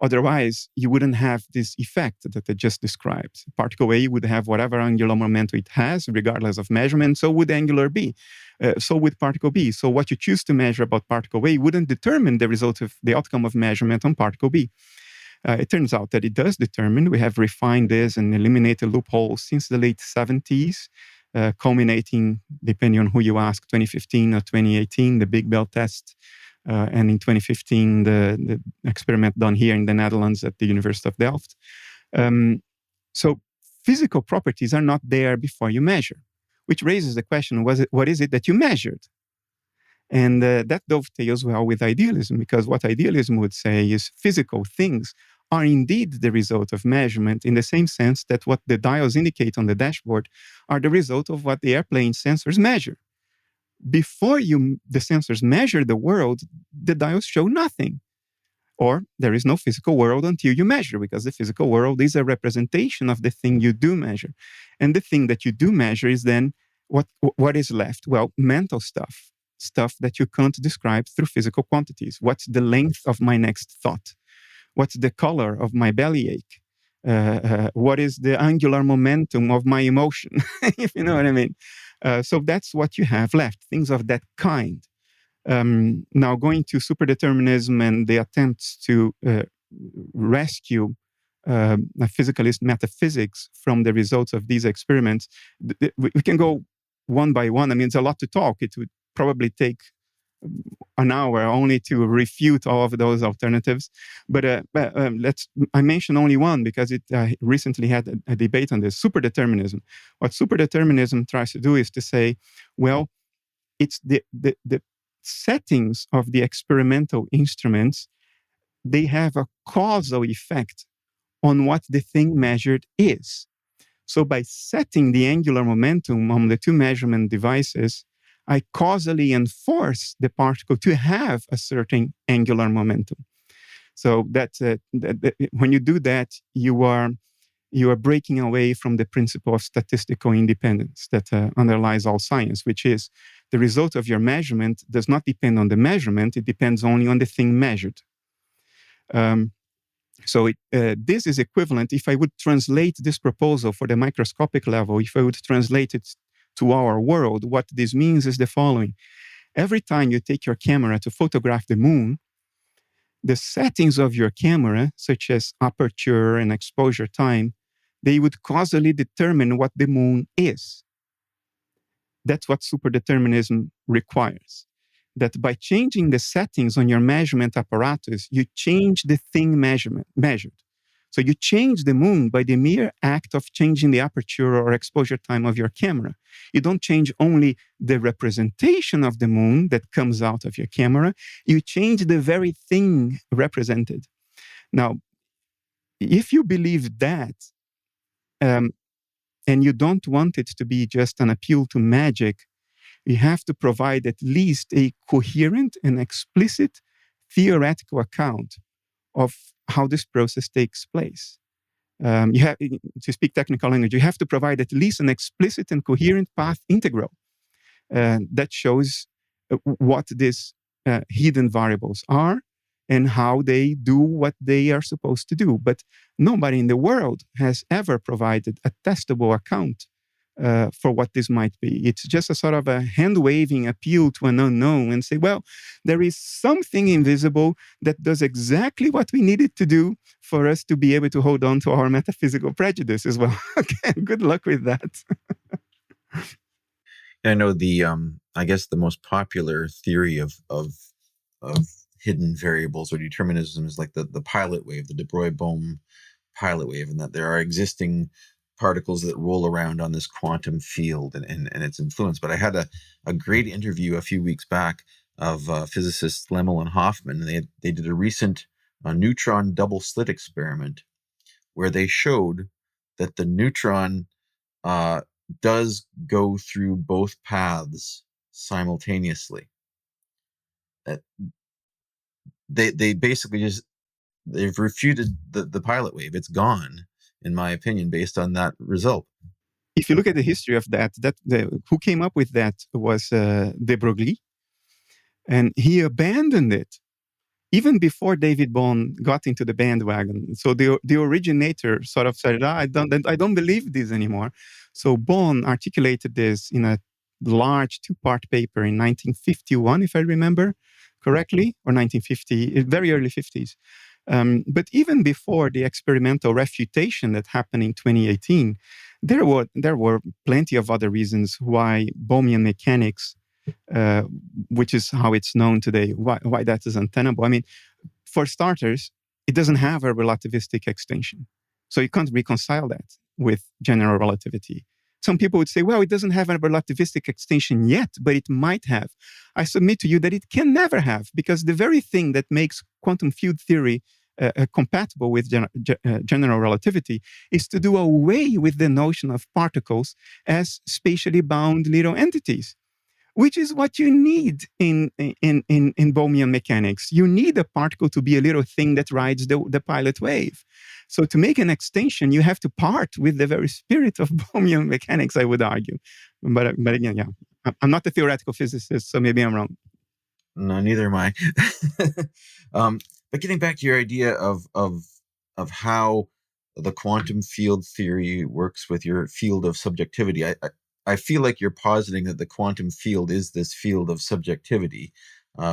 Otherwise, you wouldn't have this effect that I just described. Particle A would have whatever angular momentum it has, regardless of measurement. So would angular B. So would particle B. So what you choose to measure about particle A wouldn't determine the result of the outcome of measurement on particle B. It turns out that it does determine. We have refined this and eliminated loopholes since the late 70s, culminating, depending on who you ask, 2015 or 2018, the Big Bell test. And in 2015, the experiment done here in the Netherlands at the University of Delft. So physical properties are not there before you measure, which raises the question, what is it that you measured? And that dovetails well with idealism, because what idealism would say is physical things are indeed the result of measurement, in the same sense that what the dials indicate on the dashboard are the result of what the airplane sensors measure. Before the sensors measure the world, the dials show nothing. Or there is no physical world until you measure, because the physical world is a representation of the thing you do measure. And the thing that you do measure is then what is left? Well, mental stuff that you can't describe through physical quantities. What's the length of my next thought? What's the color of my bellyache? What is the angular momentum of my emotion? If you know what I mean. So that's what you have left, things of that kind. Now, going to superdeterminism and the attempts to rescue physicalist metaphysics from the results of these experiments, we can go one by one. I mean, it's a lot to talk. It would probably take an hour only to refute all of those alternatives. But I mention only one because it recently had a debate on this, superdeterminism. What superdeterminism tries to do is to say, well, it's the settings of the experimental instruments, they have a causal effect on what the thing measured is. So by setting the angular momentum on the two measurement devices, I causally enforce the particle to have a certain angular momentum. So when you do that, you are breaking away from the principle of statistical independence that underlies all science, which is the result of your measurement does not depend on the measurement; it depends only on the thing measured. So this is equivalent. If I would translate this proposal for the microscopic level, if I would translate it to our world, what this means is the following. Every time you take your camera to photograph the moon, the settings of your camera, such as aperture and exposure time, they would causally determine what the moon is. That's what superdeterminism requires. That by changing the settings on your measurement apparatus, you change the thing measured. So you change the moon by the mere act of changing the aperture or exposure time of your camera. You don't change only the representation of the moon that comes out of your camera, you change the very thing represented. Now, if you believe that, and you don't want it to be just an appeal to magic, you have to provide at least a coherent and explicit theoretical account of how this process takes place. You have to speak technical language. You have to provide at least an explicit and coherent path integral that shows what these hidden variables are and how they do what they are supposed to do. But nobody in the world has ever provided a testable account for what this might be. It's just a sort of a hand-waving appeal to an unknown and say, well, there is something invisible that does exactly what we need it to do for us to be able to hold on to our metaphysical prejudice as well. Okay, good luck with that. I know I guess the most popular theory of hidden variables or determinism is like the pilot wave, the de Broglie-Bohm pilot wave, and that there are existing particles that roll around on this quantum field and its influence. But I had a great interview a few weeks back of physicists Lemmel and Hoffman, and they did a recent neutron double slit experiment where they showed that the neutron does go through both paths simultaneously. They basically they've refuted the pilot wave. It's gone, in my opinion, based on that result. If you look at the history of who came up with that was de Broglie, and he abandoned it even before David Bohm got into the bandwagon. So the originator sort of said, I don't believe this anymore. So Bohm articulated this in a large two-part paper in 1951, if I remember correctly, or 1950, very early 50s. But even before the experimental refutation that happened in 2018, there were plenty of other reasons why Bohmian mechanics, which is how it's known today, why that is untenable. I mean, for starters, it doesn't have a relativistic extension. So you can't reconcile that with general relativity. Some people would say, well, it doesn't have a relativistic extension yet, but it might have. I submit to you that it can never have, because the very thing that makes quantum field theory compatible with general relativity is to do away with the notion of particles as spatially bound little entities, which is what you need in Bohmian mechanics. You need a particle to be a little thing that rides the pilot wave. So to make an extension, you have to part with the very spirit of Bohmian mechanics, I would argue. But again, yeah, I'm not a theoretical physicist, so maybe I'm wrong. No, neither am I. But getting back to your idea of how the quantum field theory works with your field of subjectivity, I feel like you're positing that the quantum field is this field of subjectivity,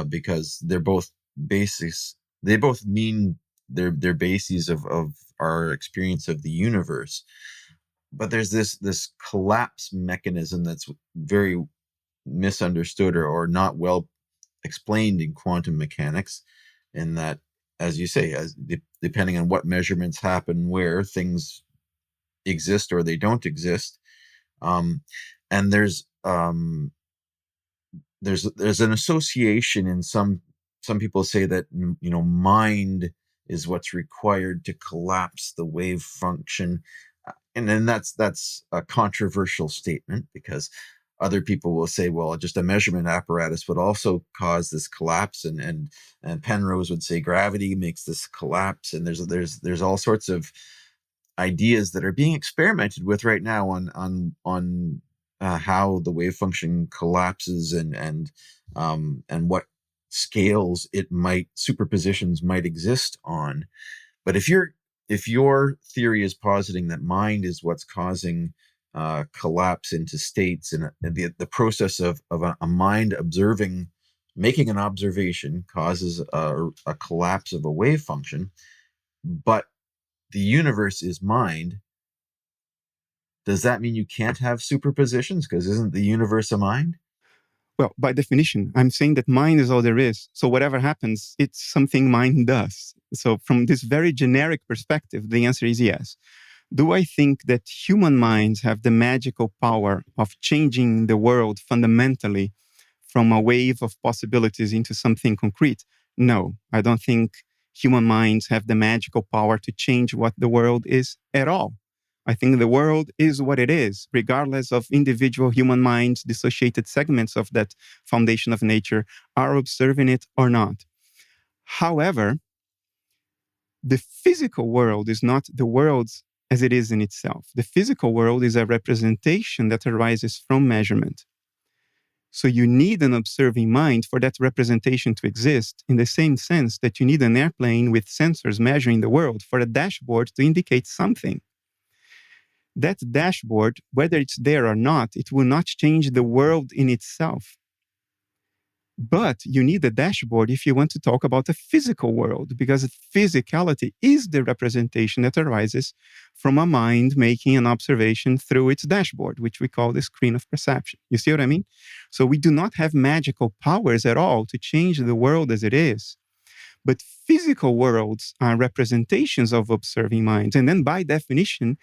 because they're both bases. They both mean they're bases of our experience of the universe. But there's this collapse mechanism that's very misunderstood or not well explained in quantum mechanics, in that, as you say, depending on what measurements happen where, things exist or they don't exist. And there's there's an association in some people say that mind is what's required to collapse the wave function, and then that's a controversial statement, because other people will say, well, just a measurement apparatus would also cause this collapse, and Penrose would say gravity makes this collapse, and there's all sorts of ideas that are being experimented with right now on how the wave function collapses, and what scales superpositions might exist on. But if your theory is positing that mind is what's causing collapse into states, and the process of a mind making an observation causes a collapse of a wave function, but the universe is mind, does that mean you can't have superpositions? Because isn't the universe a mind? Well, by definition, I'm saying that mind is all there is. So whatever happens, it's something mind does. So from this very generic perspective, the answer is yes. Do I think that human minds have the magical power of changing the world fundamentally from a wave of possibilities into something concrete? No, I don't think human minds have the magical power to change what the world is at all. I think the world is what it is, regardless of individual human minds, dissociated segments of that foundation of nature are observing it or not. However, the physical world is not the world as it is in itself. The physical world is a representation that arises from measurement. So you need an observing mind for that representation to exist, in the same sense that you need an airplane with sensors measuring the world for a dashboard to indicate something. That dashboard, whether it's there or not, it will not change the world in itself. But you need a dashboard if you want to talk about the physical world, because physicality is the representation that arises from a mind making an observation through its dashboard, which we call the screen of perception. You see what I mean? So we do not have magical powers at all to change the world as it is. But physical worlds are representations of observing minds. And then by definition,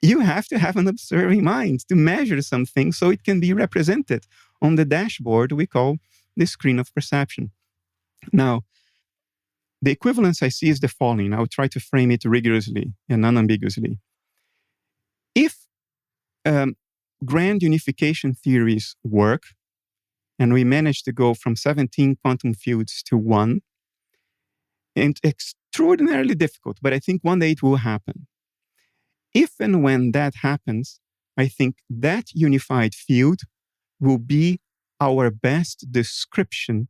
you have to have an observing mind to measure something so it can be represented on the dashboard we call the screen of perception. Now, the equivalence I see is the following. I'll try to frame it rigorously and unambiguously. If grand unification theories work, and we manage to go from 17 quantum fields to one, and extraordinarily difficult, but I think one day it will happen. If and when that happens, I think that unified field will be our best description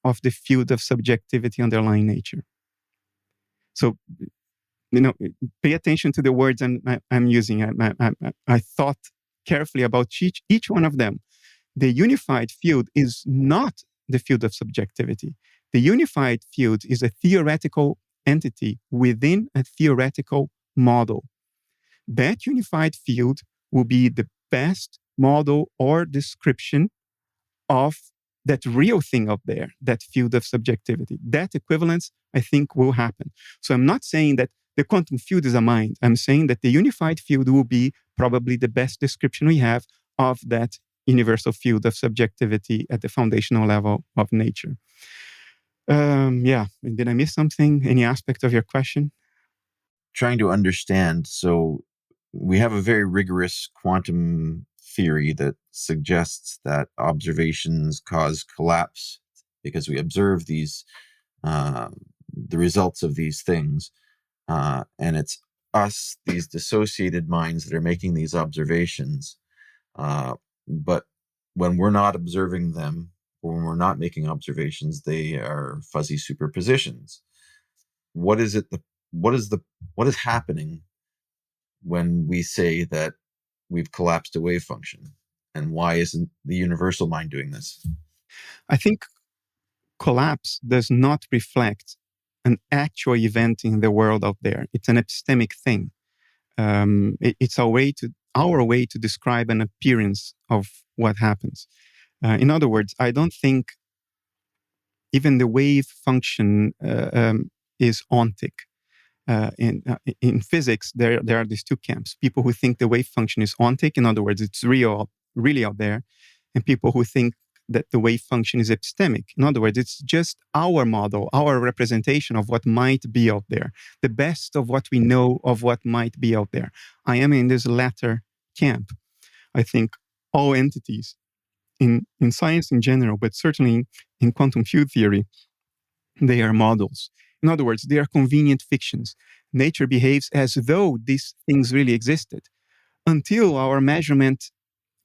of the field of subjectivity underlying nature. So, pay attention to the words I'm using. I thought carefully about each one of them. The unified field is not the field of subjectivity. The unified field is a theoretical entity within a theoretical model. That unified field will be the best model or description of that real thing up there, that field of subjectivity. That equivalence, I think, will happen. So I'm not saying that the quantum field is a mind. I'm saying that the unified field will be probably the best description we have of that universal field of subjectivity at the foundational level of nature. Did I miss something? Any aspect of your question? Trying to understand. So we have a very rigorous quantum theory that suggests that observations cause collapse because we observe these, the results of these things. And it's us, these dissociated minds, that are making these observations. But when we're not observing them, or when we're not making observations, they are fuzzy superpositions. What is happening when we say that we've collapsed a wave function? And why isn't the universal mind doing this? I think collapse does not reflect an actual event in the world out there. It's an epistemic thing. It's our way to describe an appearance of what happens. In other words, I don't think even the wave function is ontic. In physics, there are these two camps: people who think the wave function is ontic, in other words, it's really out there, and people who think that the wave function is epistemic. In other words, it's just our model, our representation of what might be out there, the best of what we know of what might be out there. I am in this latter camp. I think all entities in science in general, but certainly in quantum field theory, they are models. In other words, they are convenient fictions. Nature behaves as though these things really existed until our measurement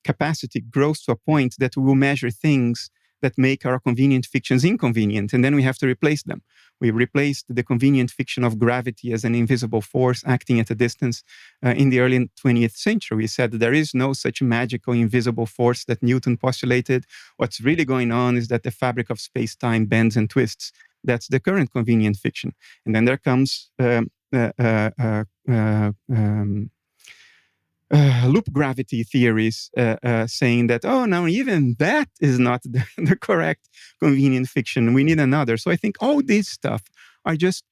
capacity grows to a point that we will measure things that make our convenient fictions inconvenient, and then we have to replace them. We replaced the convenient fiction of gravity as an invisible force acting at a distance. In the early 20th century, we said there is no such magical invisible force that Newton postulated. What's really going on is that the fabric of space-time bends and twists. That's the current convenient fiction. And then there comes loop gravity theories saying that, oh, now even that is not the correct convenient fiction. We need another. So I think all this stuff are just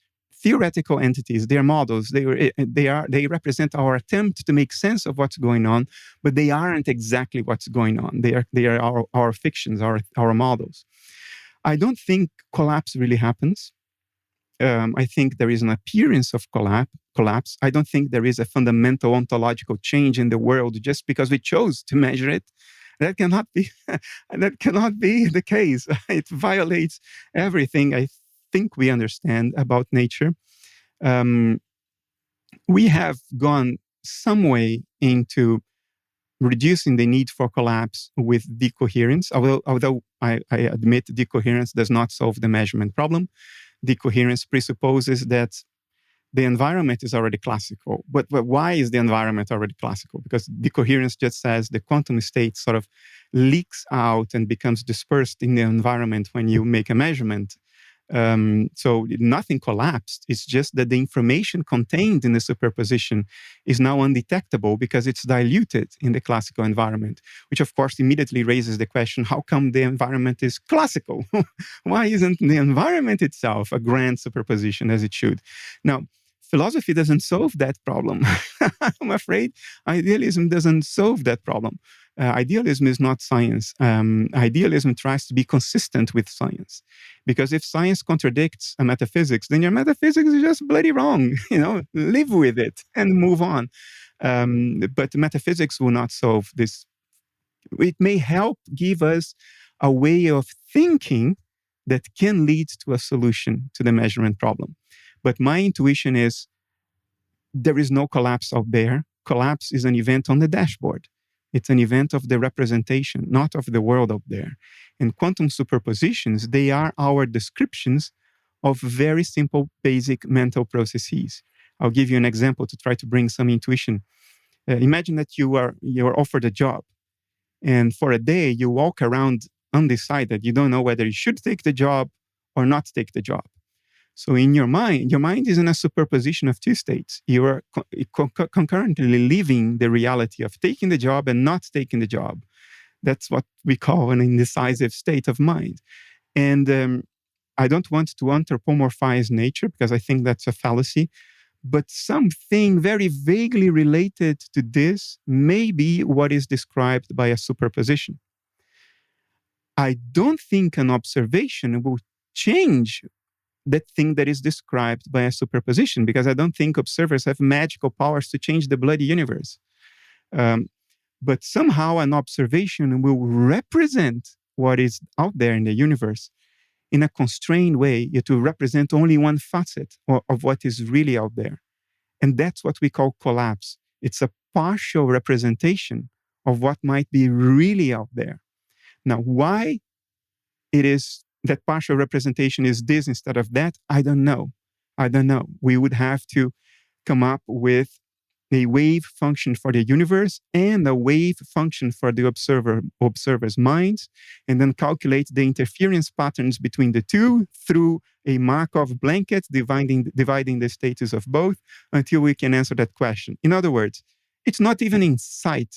theoretical entities. They're models. They represent our attempt to make sense of what's going on, but they aren't exactly what's going on. They are our fictions, our models. I don't think collapse really happens. I think there is an appearance of collapse. I don't think there is a fundamental ontological change in the world just because we chose to measure it. That cannot be. That cannot be the case. It violates everything I think we understand about nature. We have gone some way into reducing the need for collapse with decoherence, although I admit decoherence does not solve the measurement problem. Decoherence presupposes that the environment is already classical. But why is the environment already classical? Because decoherence just says the quantum state sort of leaks out and becomes dispersed in the environment when you make a measurement. So nothing collapsed. It's just that the information contained in the superposition is now undetectable because it's diluted in the classical environment, which of course immediately raises the question, how come the environment is classical? Why isn't the environment itself a grand superposition as it should? Now, philosophy doesn't solve that problem. I'm afraid idealism doesn't solve that problem. Idealism is not science. Idealism tries to be consistent with science. Because if science contradicts a metaphysics, then your metaphysics is just bloody wrong. Live with it and move on. But metaphysics will not solve this. It may help give us a way of thinking that can lead to a solution to the measurement problem. But my intuition is there is no collapse out there. Collapse is an event on the dashboard. It's an event of the representation, not of the world out there. And quantum superpositions, they are our descriptions of very simple, basic mental processes. I'll give you an example to try to bring some intuition. Imagine that you are offered a job, and for a day you walk around undecided. You don't know whether you should take the job or not take the job. So in your mind is in a superposition of two states. You are concurrently living the reality of taking the job and not taking the job. That's what we call an indecisive state of mind. And I don't want to anthropomorphize nature because I think that's a fallacy. But something very vaguely related to this may be what is described by a superposition. I don't think an observation will change that thing that is described by a superposition, because I don't think observers have magical powers to change the bloody universe. But somehow an observation will represent what is out there in the universe in a constrained way. It will represent only one facet of what is really out there. And that's what we call collapse. It's a partial representation of what might be really out there. Now, why it is that partial representation is this instead of that, I don't know. We would have to come up with a wave function for the universe and a wave function for the observer's mind, and then calculate the interference patterns between the two through a Markov blanket, dividing the status of both until we can answer that question. In other words, it's not even in sight.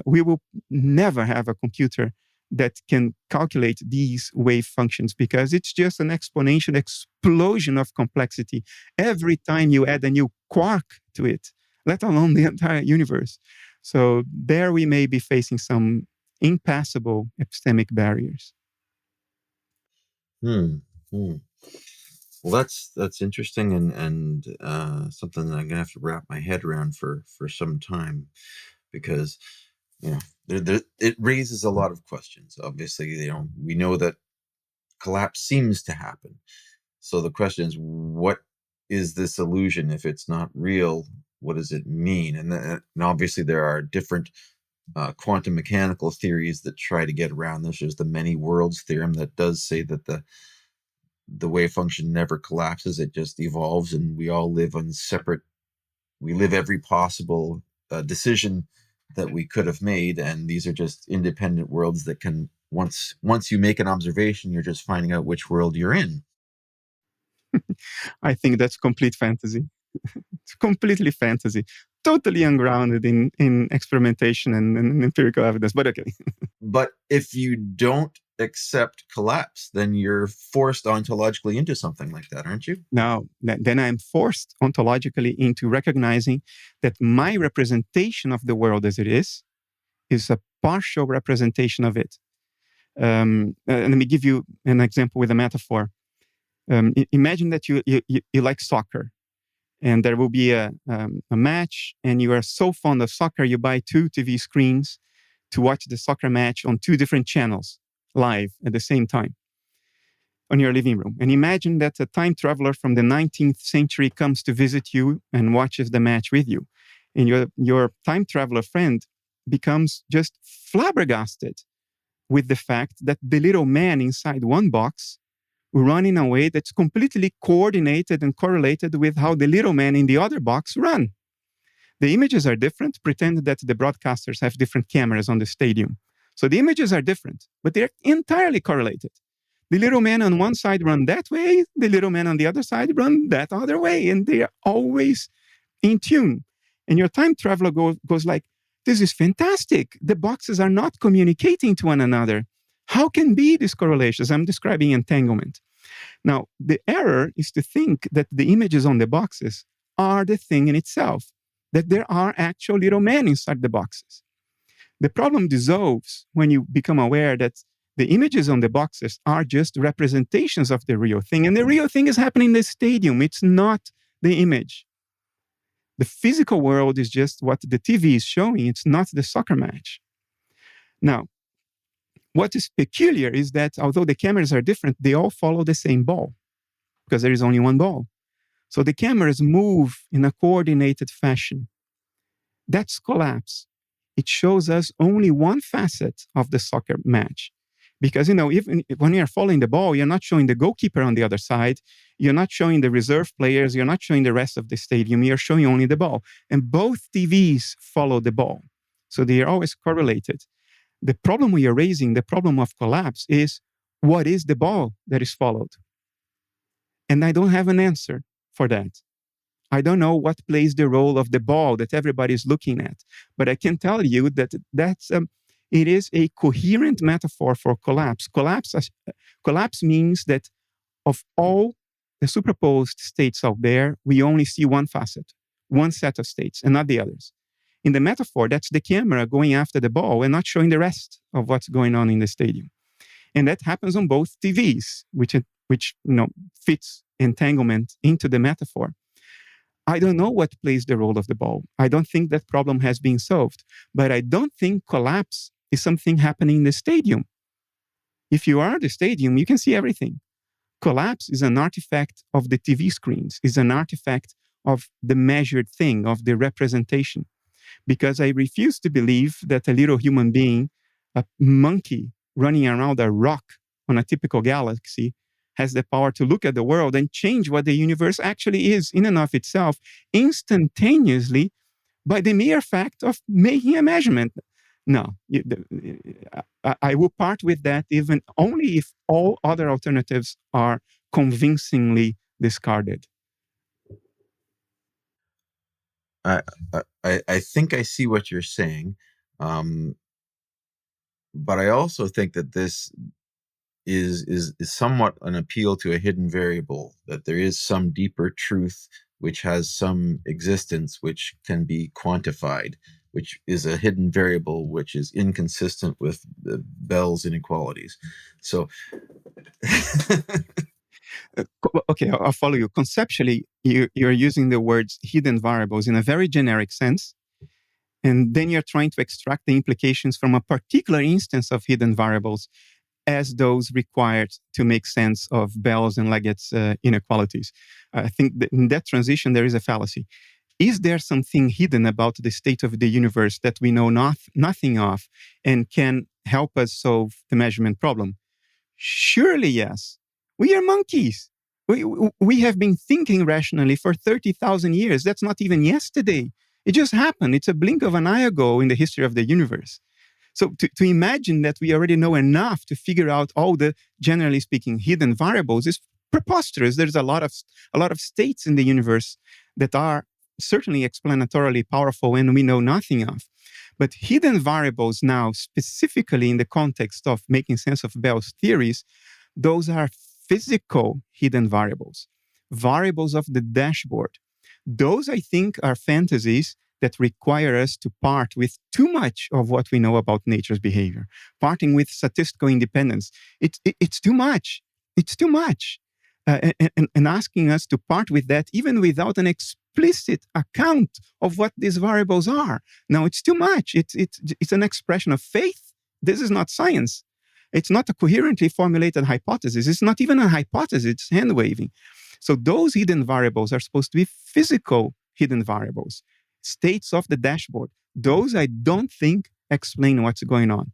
We will never have a computer that can calculate these wave functions because it's just an exponential explosion of complexity every time you add a new quark to it, let alone the entire universe. So there we may be facing some impassable epistemic barriers. Hmm. Hmm. Well, that's interesting and something that I'm gonna have to wrap my head around for some time, because it raises a lot of questions. Obviously, we know that collapse seems to happen. So the question is, what is this illusion? If it's not real, what does it mean? And obviously there are different quantum mechanical theories that try to get around this. There's the many worlds theorem that does say that the wave function never collapses; it just evolves, and we all live on separate. We live every possible decision that we could have made, and these are just independent worlds that can once you make an observation, you're just finding out which world you're in. I think that's complete fantasy. It's completely fantasy, totally ungrounded in experimentation and empirical evidence. But okay. But if you don't accept collapse, then you're forced ontologically into something like that, aren't you? Now, then I'm forced ontologically into recognizing that my representation of the world as it is a partial representation of it. Let me give you an example with a metaphor. Imagine that you like soccer, and there will be a match, and you are so fond of soccer, you buy 2 TV screens to watch the soccer match on 2 different channels live at the same time on your living room. And imagine that a time traveler from the 19th century comes to visit you and watches the match with you. And your time traveler friend becomes just flabbergasted with the fact that the little man inside one box run in a way that's completely coordinated and correlated with how the little man in the other box run. The images are different. Pretend that the broadcasters have different cameras on the stadium. So the images are different, but they're entirely correlated. The little man on one side run that way, the little man on the other side run that other way, and they are always in tune. And your time traveler goes like, this is fantastic. The boxes are not communicating to one another. How can be these correlations? I'm describing entanglement. Now, the error is to think that the images on the boxes are the thing in itself, that there are actual little men inside the boxes. The problem dissolves when you become aware that the images on the boxes are just representations of the real thing. And the real thing is happening in the stadium. It's not the image. The physical world is just what the TV is showing. It's not the soccer match. Now, what is peculiar is that although the cameras are different, they all follow the same ball because there is only one ball. So the cameras move in a coordinated fashion. That's collapse. It shows us only one facet of the soccer match. Because, even when you're following the ball, you're not showing the goalkeeper on the other side. You're not showing the reserve players. You're not showing the rest of the stadium. You're showing only the ball. And both TVs follow the ball. So they are always correlated. The problem we are raising, the problem of collapse, is what is the ball that is followed? And I don't have an answer for that. I don't know what plays the role of the ball that everybody is looking at. But I can tell you that it is a coherent metaphor for collapse. Collapse means that of all the superposed states out there, we only see one facet, one set of states, and not the others. In the metaphor, that's the camera going after the ball and not showing the rest of what's going on in the stadium. And that happens on both TVs, which fits entanglement into the metaphor. I don't know what plays the role of the ball. I don't think that problem has been solved. But I don't think collapse is something happening in the stadium. If you are at the stadium, you can see everything. Collapse is an artifact of the TV screens, is an artifact of the measured thing, of the representation. Because I refuse to believe that a little human being, a monkey running around a rock on a typical galaxy, has the power to look at the world and change what the universe actually is in and of itself instantaneously by the mere fact of making a measurement. No, I will part with that even only if all other alternatives are convincingly discarded. I think I see what you're saying, but I also think that this is somewhat an appeal to a hidden variable, that there is some deeper truth which has some existence which can be quantified. which is a hidden variable, which is inconsistent with the Bell's inequalities. So, Okay, I'll follow you. Conceptually, you're using the words hidden variables in a very generic sense. And then you're trying to extract the implications from a particular instance of hidden variables as those required to make sense of Bell's and Leggett's inequalities. I think that in that transition, there is a fallacy. Is there something hidden about the state of the universe that we know nothing of and can help us solve the measurement problem? Surely, yes. We are monkeys. We have been thinking rationally for 30,000 years. That's not even yesterday. It just happened. It's a blink of an eye ago in the history of the universe. So to imagine that we already know enough to figure out all the, generally speaking, hidden variables is preposterous. There's a lot of states in the universe that are certainly explanatorily powerful and we know nothing of. But hidden variables now, specifically in the context of making sense of Bell's theories, those are physical hidden variables of the dashboard. Those, I think, are fantasies that require us to part with too much of what we know about nature's behavior. Parting with statistical independence. It's too much. It's too much. And asking us to part with that even without an explicit account of what these variables are. Now, it's too much. It's an expression of faith. This is not science. It's not a coherently formulated hypothesis. It's not even a hypothesis. It's hand-waving. So those hidden variables are supposed to be physical hidden variables, states of the dashboard. Those I don't think explain what's going on.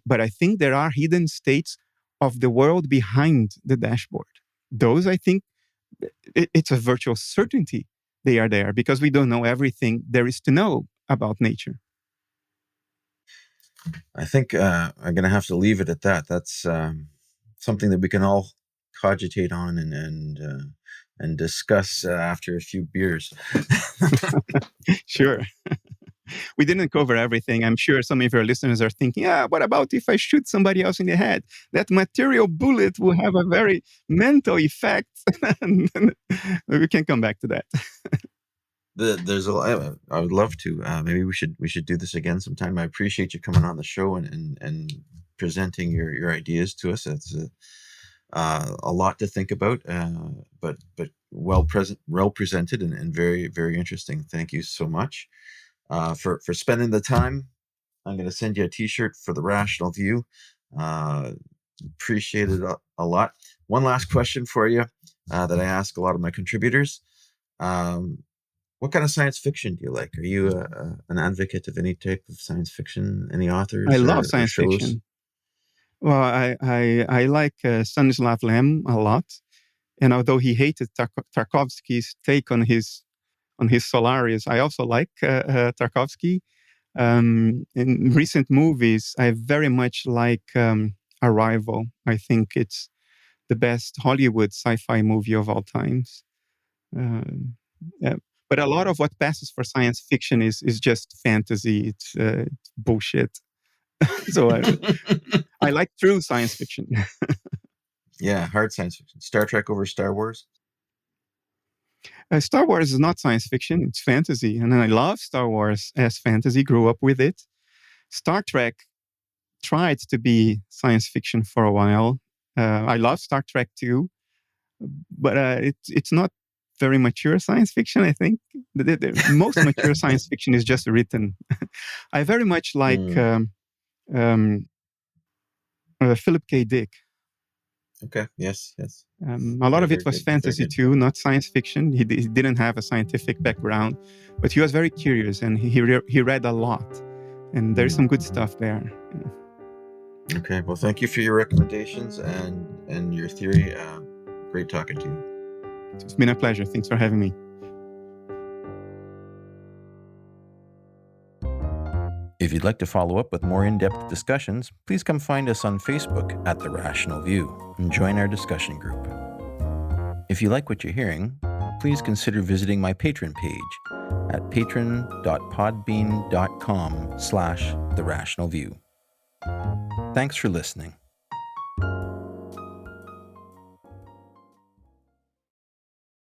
But I think there are hidden states of the world behind the dashboard. Those, I think, it's a virtual certainty they are there because we don't know everything there is to know about nature. I think I'm going to have to leave it at that. That's something that we can all cogitate on and discuss after a few beers. Sure. We didn't cover everything. I'm sure some of your listeners are thinking, what about if I shoot somebody else in the head? That material bullet will have a very mental effect. We can come back to that. There's a lot. I would love to. Maybe we should do this again sometime. I appreciate you coming on the show and presenting your ideas to us. It's a lot to think about, but well presented and very, very interesting. Thank you so much for spending the time. I'm going to send you a T-shirt for the Rational View. Appreciate it a lot. One last question for you that I ask a lot of my contributors. What kind of science fiction do you like? Are you an advocate of any type of science fiction? Any authors? I love science fiction. Well, I like Stanislav Lem a lot, and although he hated Tarkovsky's take on his Solaris, I also like Tarkovsky. In recent movies, I very much like Arrival. I think it's the best Hollywood sci-fi movie of all times. But a lot of what passes for science fiction is just fantasy. It's bullshit. So I like true science fiction. Yeah, hard science fiction. Star Trek over Star Wars? Star Wars is not science fiction. It's fantasy. And I love Star Wars as fantasy, grew up with it. Star Trek tried to be science fiction for a while. I love Star Trek too. But it's not very mature science fiction, I think. The most mature science fiction is just written. I very much like Philip K. Dick. Okay, yes. A lot of it was fantasy too, not science fiction. He didn't have a scientific background, but he was very curious and he read a lot. And there's some good stuff there. Okay, well, thank you for your recommendations and your theory. Great talking to you. It's been a pleasure. Thanks for having me. If you'd like to follow up with more in-depth discussions, please come find us on Facebook at The Rational View and join our discussion group. If you like what you're hearing, please consider visiting my Patreon page at patron.podbean.com/TheRationalView. Thanks for listening.